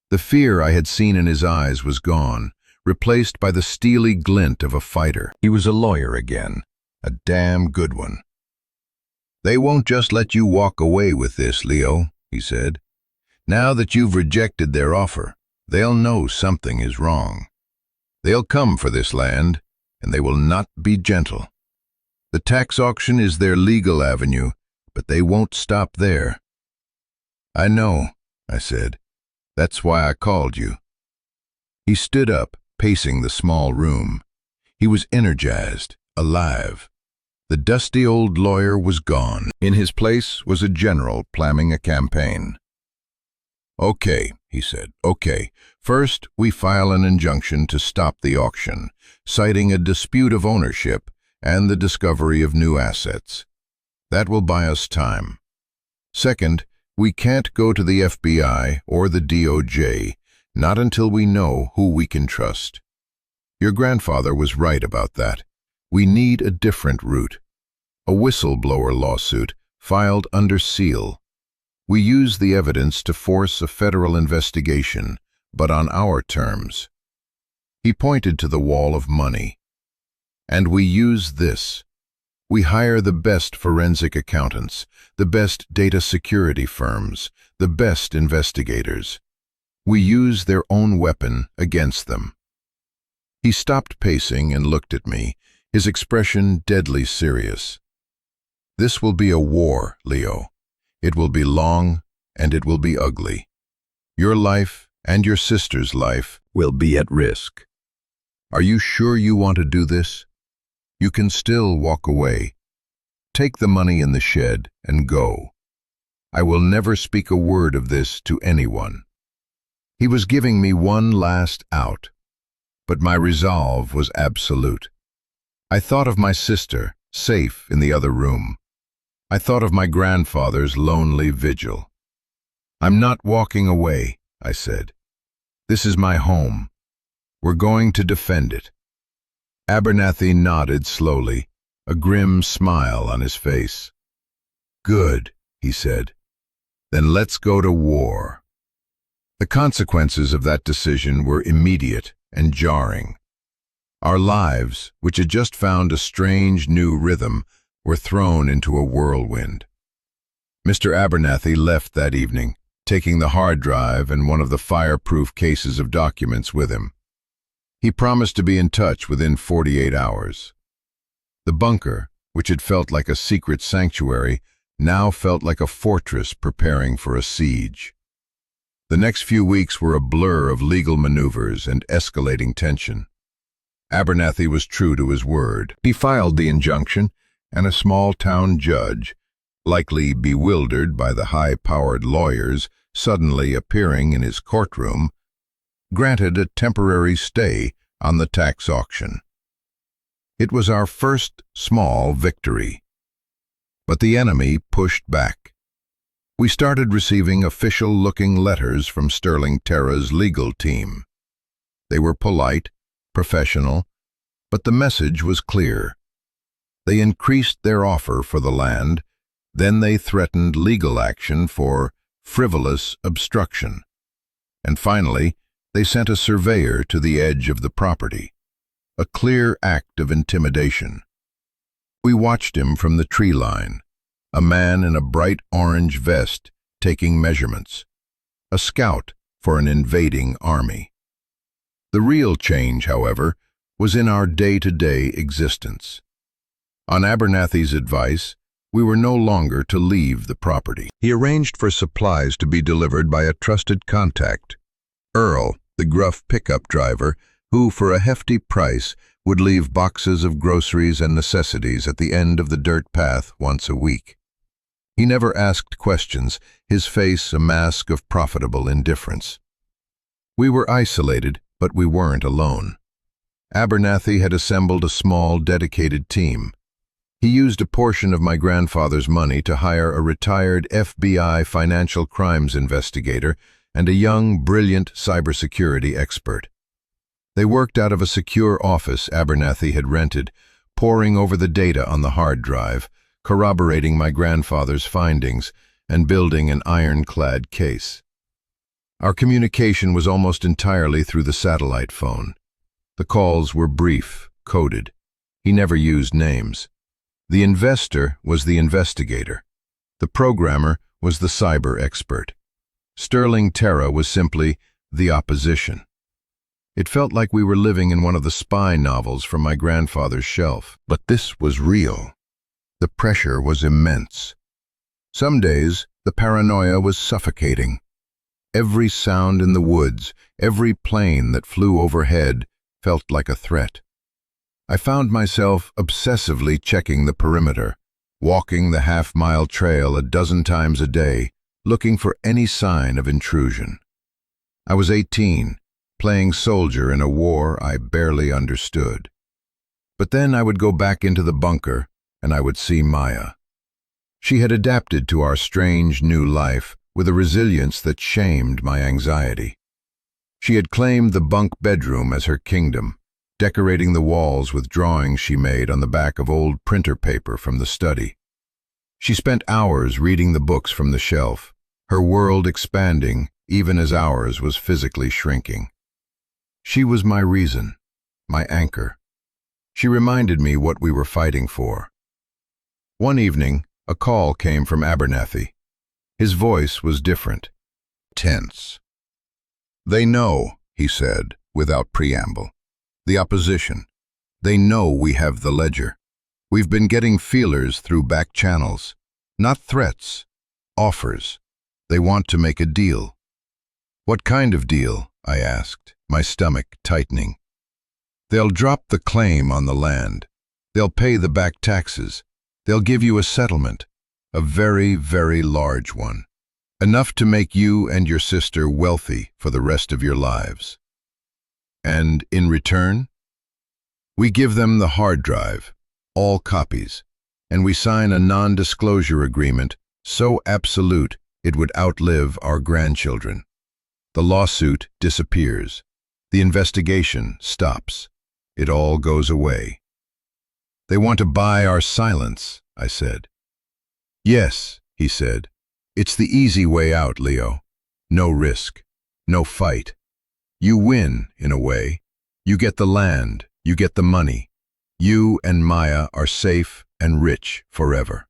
The fear I had seen in his eyes was gone, replaced by the steely glint of a fighter. He was a lawyer again, a damn good one. "They won't just let you walk away with this, Leo," he said. "Now that you've rejected their offer, they'll know something is wrong. They'll come for this land, and they will not be gentle. The tax auction is their legal avenue, but they won't stop there." "I know," I said. "That's why I called you." He stood up, pacing the small room. He was energized, alive. The dusty old lawyer was gone. In his place was a general planning a campaign. "Okay," he said, "okay. First, we file an injunction to stop the auction, citing a dispute of ownership and the discovery of new assets. That will buy us time. Second, we can't go to the FBI or the DOJ, not until we know who we can trust. Your grandfather was right about that. We need a different route. A whistleblower lawsuit filed under seal. We use the evidence to force a federal investigation, but on our terms." He pointed to the wall of money. "And we use this. We hire the best forensic accountants, the best data security firms, the best investigators. We use their own weapon against them." He stopped pacing and looked at me, his expression deadly serious. "This will be a war, Leo. It will be long, and it will be ugly. Your life and your sister's life will be at risk. Are you sure you want to do this? You can still walk away. Take the money in the shed and go. I will never speak a word of this to anyone." He was giving me one last out, but my resolve was absolute. I thought of my sister, safe in the other room. I thought of my grandfather's lonely vigil. "I'm not walking away," I said. "This is my home. We're going to defend it." Abernathy nodded slowly, a grim smile on his face. "Good," he said. "Then let's go to war." The consequences of that decision were immediate and jarring. Our lives, which had just found a strange new rhythm, were thrown into a whirlwind. Mr. Abernathy left that evening, taking the hard drive and one of the fireproof cases of documents with him. He promised to be in touch within 48 hours. The bunker, which had felt like a secret sanctuary, now felt like a fortress preparing for a siege. The next few weeks were a blur of legal maneuvers and escalating tension. Abernathy was true to his word. He filed the injunction, and a small-town judge, likely bewildered by the high-powered lawyers suddenly appearing in his courtroom, granted a temporary stay on the tax auction. It was our first small victory. But the enemy pushed back. We started receiving official-looking letters from Sterling Terra's legal team. They were polite, professional, but the message was clear. They increased their offer for the land, then they threatened legal action for frivolous obstruction. And finally, they sent a surveyor to the edge of the property, a clear act of intimidation. We watched him from the tree line, a man in a bright orange vest taking measurements, a scout for an invading army. The real change, however, was in our day-to-day existence. On Abernathy's advice, we were no longer to leave the property. He arranged for supplies to be delivered by a trusted contact, Earl, the gruff pickup driver, who, for a hefty price, would leave boxes of groceries and necessities at the end of the dirt path once a week. He never asked questions, his face a mask of profitable indifference. We were isolated, but we weren't alone. Abernathy had assembled a small, dedicated team. He used a portion of my grandfather's money to hire a retired FBI financial crimes investigator and a young, brilliant cybersecurity expert. They worked out of a secure office Abernathy had rented, poring over the data on the hard drive, corroborating my grandfather's findings, and building an ironclad case. Our communication was almost entirely through the satellite phone. The calls were brief, coded. He never used names. The investor was the investigator. The programmer was the cyber expert. Sterling Terra was simply the opposition. It felt like we were living in one of the spy novels from my grandfather's shelf. But this was real. The pressure was immense. Some days, the paranoia was suffocating. Every sound in the woods, every plane that flew overhead, felt like a threat. I found myself obsessively checking the perimeter, walking the half-mile trail a dozen times a day, looking for any sign of intrusion. I was 18, playing soldier in a war I barely understood. But then I would go back into the bunker, and I would see Maya. She had adapted to our strange new life with a resilience that shamed my anxiety. She had claimed the bunk bedroom as her kingdom, decorating the walls with drawings she made on the back of old printer paper from the study. She spent hours reading the books from the shelf, her world expanding even as ours was physically shrinking. She was my reason, my anchor. She reminded me what we were fighting for. One evening, a call came from Abernathy. His voice was different, tense. "They know," he said, without preamble. "The opposition. They know we have the ledger. We've been getting feelers through back channels. Not threats, offers. They want to make a deal." "What kind of deal?" I asked, my stomach tightening. "They'll drop the claim on the land. They'll pay the back taxes. They'll give you a settlement, a very, very large one. Enough to make you and your sister wealthy for the rest of your lives." And in return, we give them the hard drive, all copies, and we sign a non-disclosure agreement so absolute it would outlive our grandchildren. The lawsuit disappears. The investigation stops. It all goes away. They want to buy our silence, I said. Yes, he said. It's the easy way out, Leo. No risk, no fight. You win, in a way. You get the land, you get the money. You and Maya are safe and rich forever.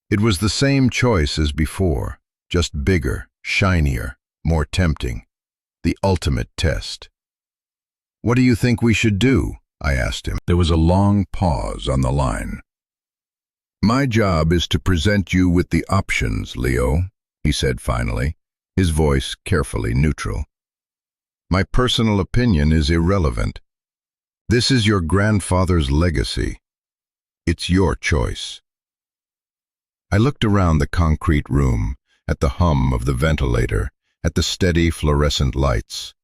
It was the same choice as before, just bigger, shinier, more tempting. The ultimate test. What do you think we should do? I asked him. There was a long pause on the line. My job is to present you with the options, Leo, he said finally, his voice carefully neutral. My personal opinion is irrelevant. This is your grandfather's legacy. It's your choice. I looked around the concrete room, at the hum of the ventilator, at the steady fluorescent lights.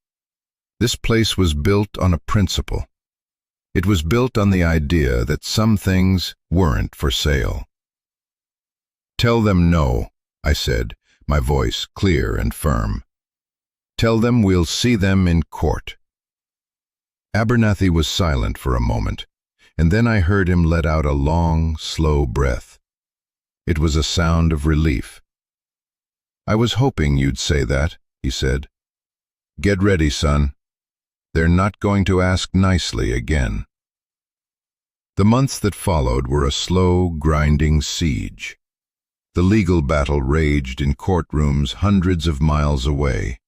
This place was built on a principle. It was built on the idea that some things weren't for sale. Tell them no, I said, my voice clear and firm. Tell them we'll see them in court. Abernathy was silent for a moment, and then I heard him let out a long, slow breath. It was a sound of relief. I was hoping you'd say that, he said. Get ready, son. They're not going to ask nicely again. The months that followed were a slow, grinding siege. The legal battle raged in courtrooms hundreds of miles away,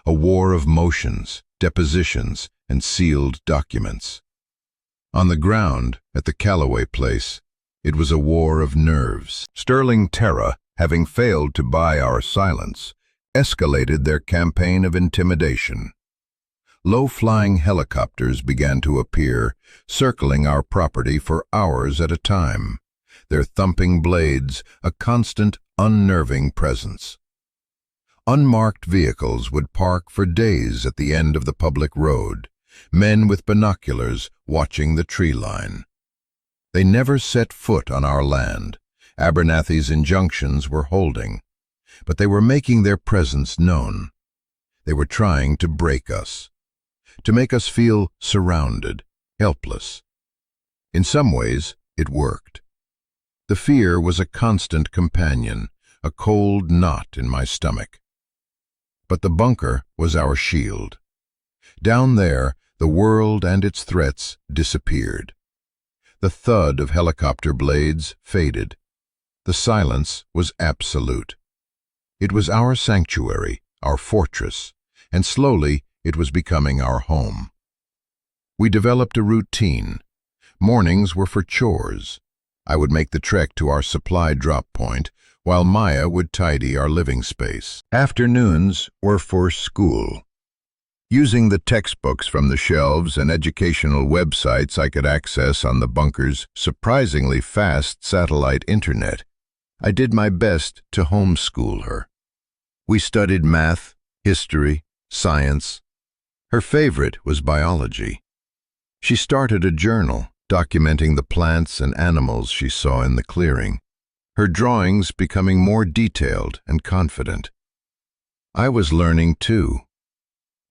a war of motions, depositions, and sealed documents. On the ground, at the Calloway place, it was a war of nerves. Sterling Terra, having failed to buy our silence, escalated their campaign of intimidation. Low-flying helicopters began to appear, circling our property for hours at a time, their thumping blades a constant, unnerving presence. Unmarked vehicles would park for days at the end of the public road, men with binoculars watching the tree line. They never set foot on our land. Abernathy's injunctions were holding, but they were making their presence known. They were trying to break us, to make us feel surrounded, helpless. In some ways, it worked. The fear was a constant companion, a cold knot in my stomach. But the bunker was our shield. Down there, the world and its threats disappeared. The thud of helicopter blades faded. The silence was absolute. It was our sanctuary, our fortress, and slowly it was becoming our home. We developed a routine. Mornings were for chores. I would make the trek to our supply drop point, while Maya would tidy our living space. Afternoons were for school. Using the textbooks from the shelves and educational websites I could access on the bunker's surprisingly fast satellite internet, I did my best to homeschool her. We studied math, history, science. Her favorite was biology. She started a journal, documenting the plants and animals she saw in the clearing, her drawings becoming more detailed and confident. I was learning too.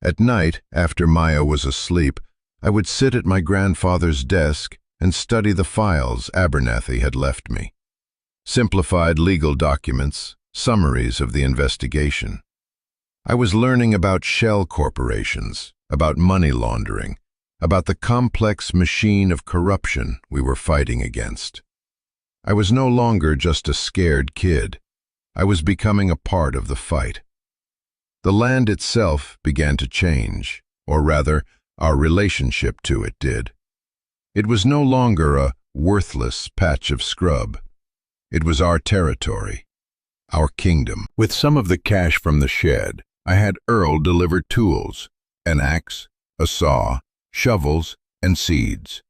At night, after Maya was asleep, I would sit at my grandfather's desk and study the files Abernathy had left me. Simplified legal documents, summaries of the investigation. I was learning about shell corporations, about money laundering, about the complex machine of corruption we were fighting against. I was no longer just a scared kid. I was becoming a part of the fight. The land itself began to change, or rather, our relationship to it did. It was no longer a worthless patch of scrub. It was our territory, our kingdom. With some of the cash from the shed, I had Earl deliver tools, an axe, a saw, shovels, and seeds.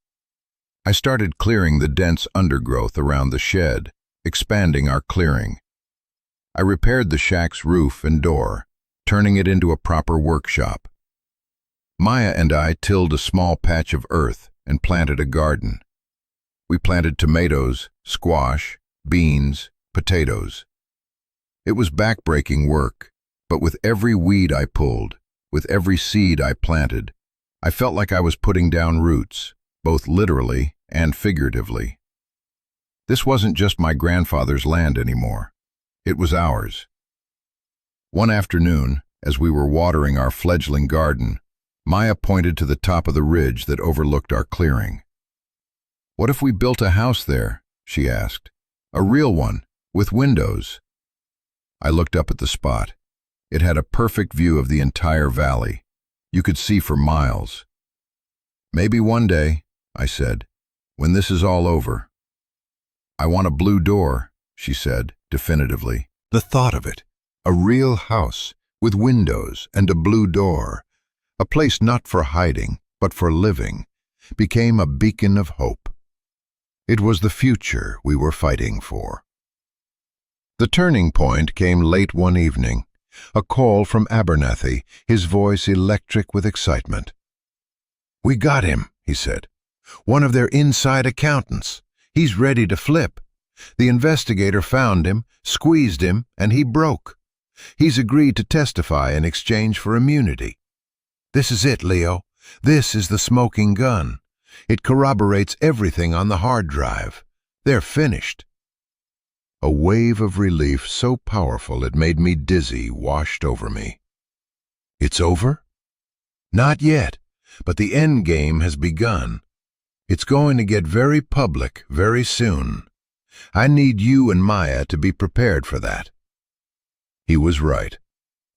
I started clearing the dense undergrowth around the shed, expanding our clearing. I repaired the shack's roof and door, turning it into a proper workshop. Maya and I tilled a small patch of earth and planted a garden. We planted tomatoes, squash, beans, potatoes. It was backbreaking work, but with every weed I pulled, with every seed I planted, I felt like I was putting down roots, both literally and figuratively. This wasn't just my grandfather's land anymore. It was ours. One afternoon, as we were watering our fledgling garden, Maya pointed to the top of the ridge that overlooked our clearing. "What if we built a house there?" she asked. "A real one, with windows." I looked up at the spot. It had a perfect view of the entire valley. You could see for miles. "Maybe one day," I said, "when this is all over." "I want a blue door," she said, definitively. The thought of it, a real house, with windows and a blue door, a place not for hiding, but for living, became a beacon of hope. It was the future we were fighting for. The turning point came late one evening. A call from Abernathy, his voice electric with excitement. "We got him," he said. "One of their inside accountants. He's ready to flip. The investigator found him, squeezed him, and he broke. He's agreed to testify in exchange for immunity. This is it, Leo. This is the smoking gun. It corroborates everything on the hard drive. They're finished." A wave of relief so powerful it made me dizzy washed over me. "It's over?" "Not yet, but the end game has begun. It's going to get very public very soon. I need you and Maya to be prepared for that." He was right.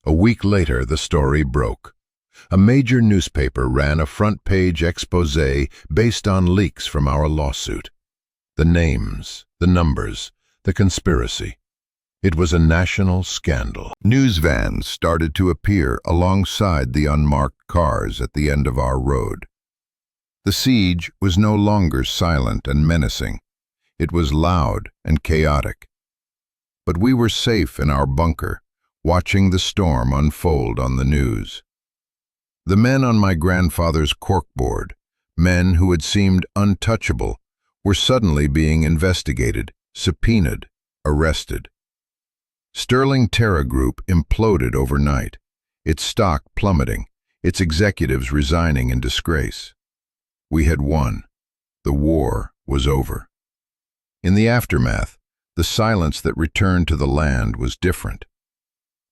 A week later, the story broke. A major newspaper ran a front-page exposé based on leaks from our lawsuit. The names, the numbers, the conspiracy. It was a national scandal. News vans started to appear alongside the unmarked cars at the end of our road. The siege was no longer silent and menacing. It was loud and chaotic. But we were safe in our bunker, watching the storm unfold on the news. The men on my grandfather's corkboard, men who had seemed untouchable, were suddenly being investigated, subpoenaed, arrested. Sterling Terra Group imploded overnight, its stock plummeting, its executives resigning in disgrace. We had won. The war was over. In the aftermath, the silence that returned to the land was different.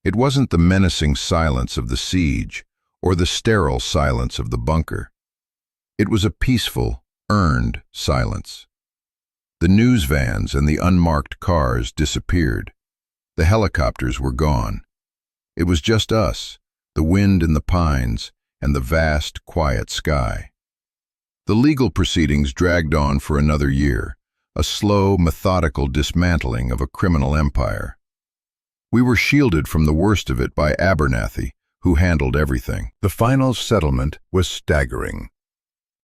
It wasn't the menacing silence of the siege or the sterile silence of the bunker. It was a peaceful, earned silence. The news vans and the unmarked cars disappeared. The helicopters were gone. It was just us, the wind in the pines, and the vast, quiet sky. The legal proceedings dragged on for another year, a slow, methodical dismantling of a criminal empire. We were shielded from the worst of it by Abernathy, who handled everything. The final settlement was staggering.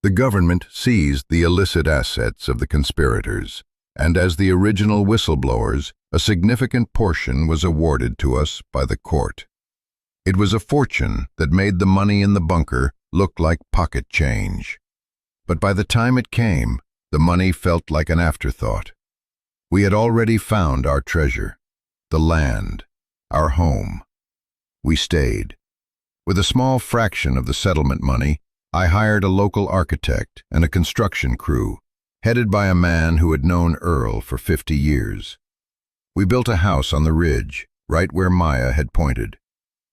The government seized the illicit assets of the conspirators, and as the original whistleblowers, a significant portion was awarded to us by the court. It was a fortune that made the money in the bunker look like pocket change. But by the time it came, the money felt like an afterthought. We had already found our treasure, the land, our home. We stayed. With a small fraction of the settlement money, I hired a local architect and a construction crew, headed by a man who had known Earl for 50 years. We built a house on the ridge, right where Maya had pointed.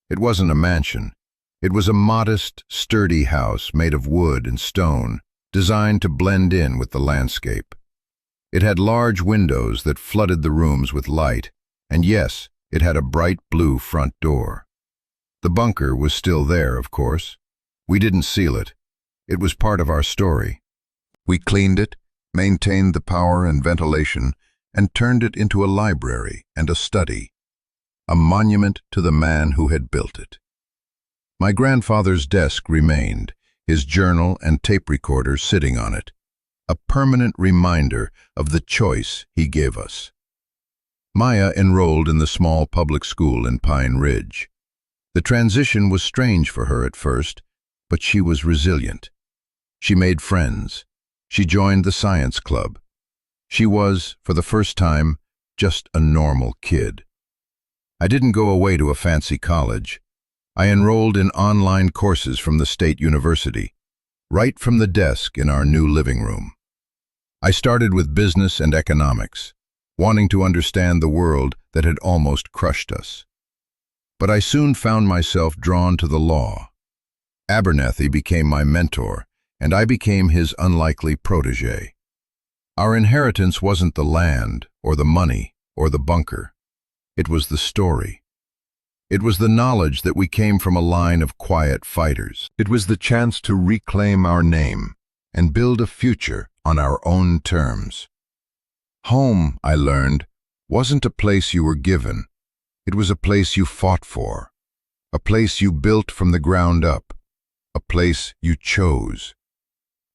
It wasn't a mansion. It was a modest, sturdy house made of wood and stone, designed to blend in with the landscape. It had large windows that flooded the rooms with light, and yes, it had a bright blue front door. The bunker was still there, of course. We didn't seal it. It was part of our story. We cleaned it, maintained the power and ventilation, and turned it into a library and a study, a monument to the man who had built it. My grandfather's desk remained, his journal and tape recorder sitting on it, a permanent reminder of the choice he gave us. Maya enrolled in the small public school in Pine Ridge. The transition was strange for her at first, but she was resilient. She made friends. She joined the science club. She was, for the first time, just a normal kid. I didn't go away to a fancy college. I enrolled in online courses from the state university, right from the desk in our new living room. I started with business and economics, wanting to understand the world that had almost crushed us. But I soon found myself drawn to the law. Abernathy became my mentor, and I became his unlikely protege. Our inheritance wasn't the land, or the money, or the bunker. It was the story. It was the knowledge that we came from a line of quiet fighters. It was the chance to reclaim our name and build a future on our own terms. Home, I learned, wasn't a place you were given. It was a place you fought for, a place you built from the ground up, a place you chose.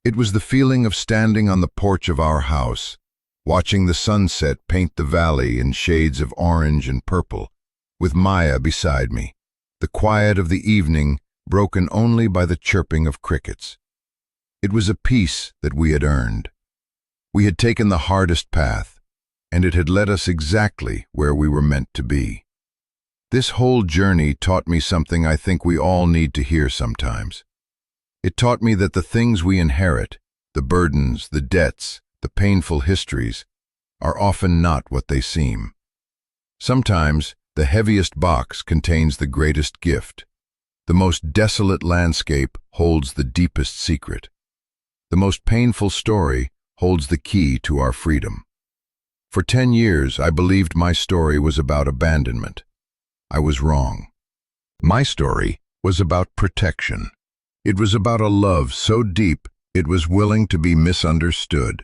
It was the feeling of standing on the porch of our house, watching the sunset paint the valley in shades of orange and purple, with Maya beside me, the quiet of the evening broken only by the chirping of crickets. It was a peace that we had earned. We had taken the hardest path, and it had led us exactly where we were meant to be. This whole journey taught me something I think we all need to hear sometimes. It taught me that the things we inherit, the burdens, the debts, the painful histories, are often not what they seem. Sometimes, the heaviest box contains the greatest gift. The most desolate landscape holds the deepest secret. The most painful story holds the key to our freedom. For 10 years, I believed my story was about abandonment. I was wrong. My story was about protection. It was about a love so deep it was willing to be misunderstood.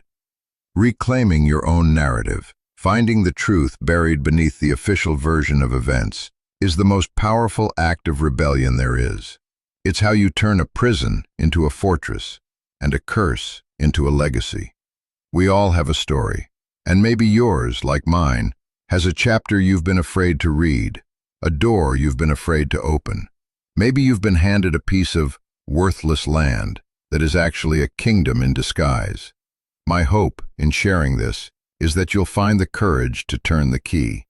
Reclaiming your own narrative, finding the truth buried beneath the official version of events, is the most powerful act of rebellion there is. It's how you turn a prison into a fortress, and a curse into a legacy. We all have a story, and maybe yours, like mine, has a chapter you've been afraid to read, a door you've been afraid to open. Maybe you've been handed a piece of worthless land that is actually a kingdom in disguise. My hope in sharing this is that you'll find the courage to turn the key.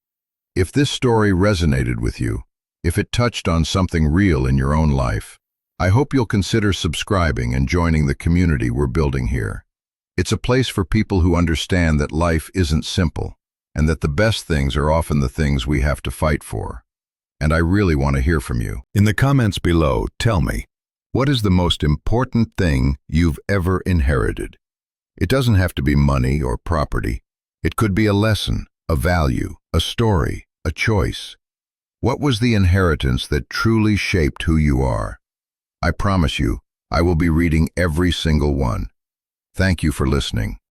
If this story resonated with you, if it touched on something real in your own life, I hope you'll consider subscribing and joining the community we're building here. It's a place for people who understand that life isn't simple, and that the best things are often the things we have to fight for. And I really want to hear from you. In the comments below, tell me, what is the most important thing you've ever inherited? It doesn't have to be money or property. It could be a lesson, a value, a story, a choice. What was the inheritance that truly shaped who you are? I promise you, I will be reading every single one. Thank you for listening.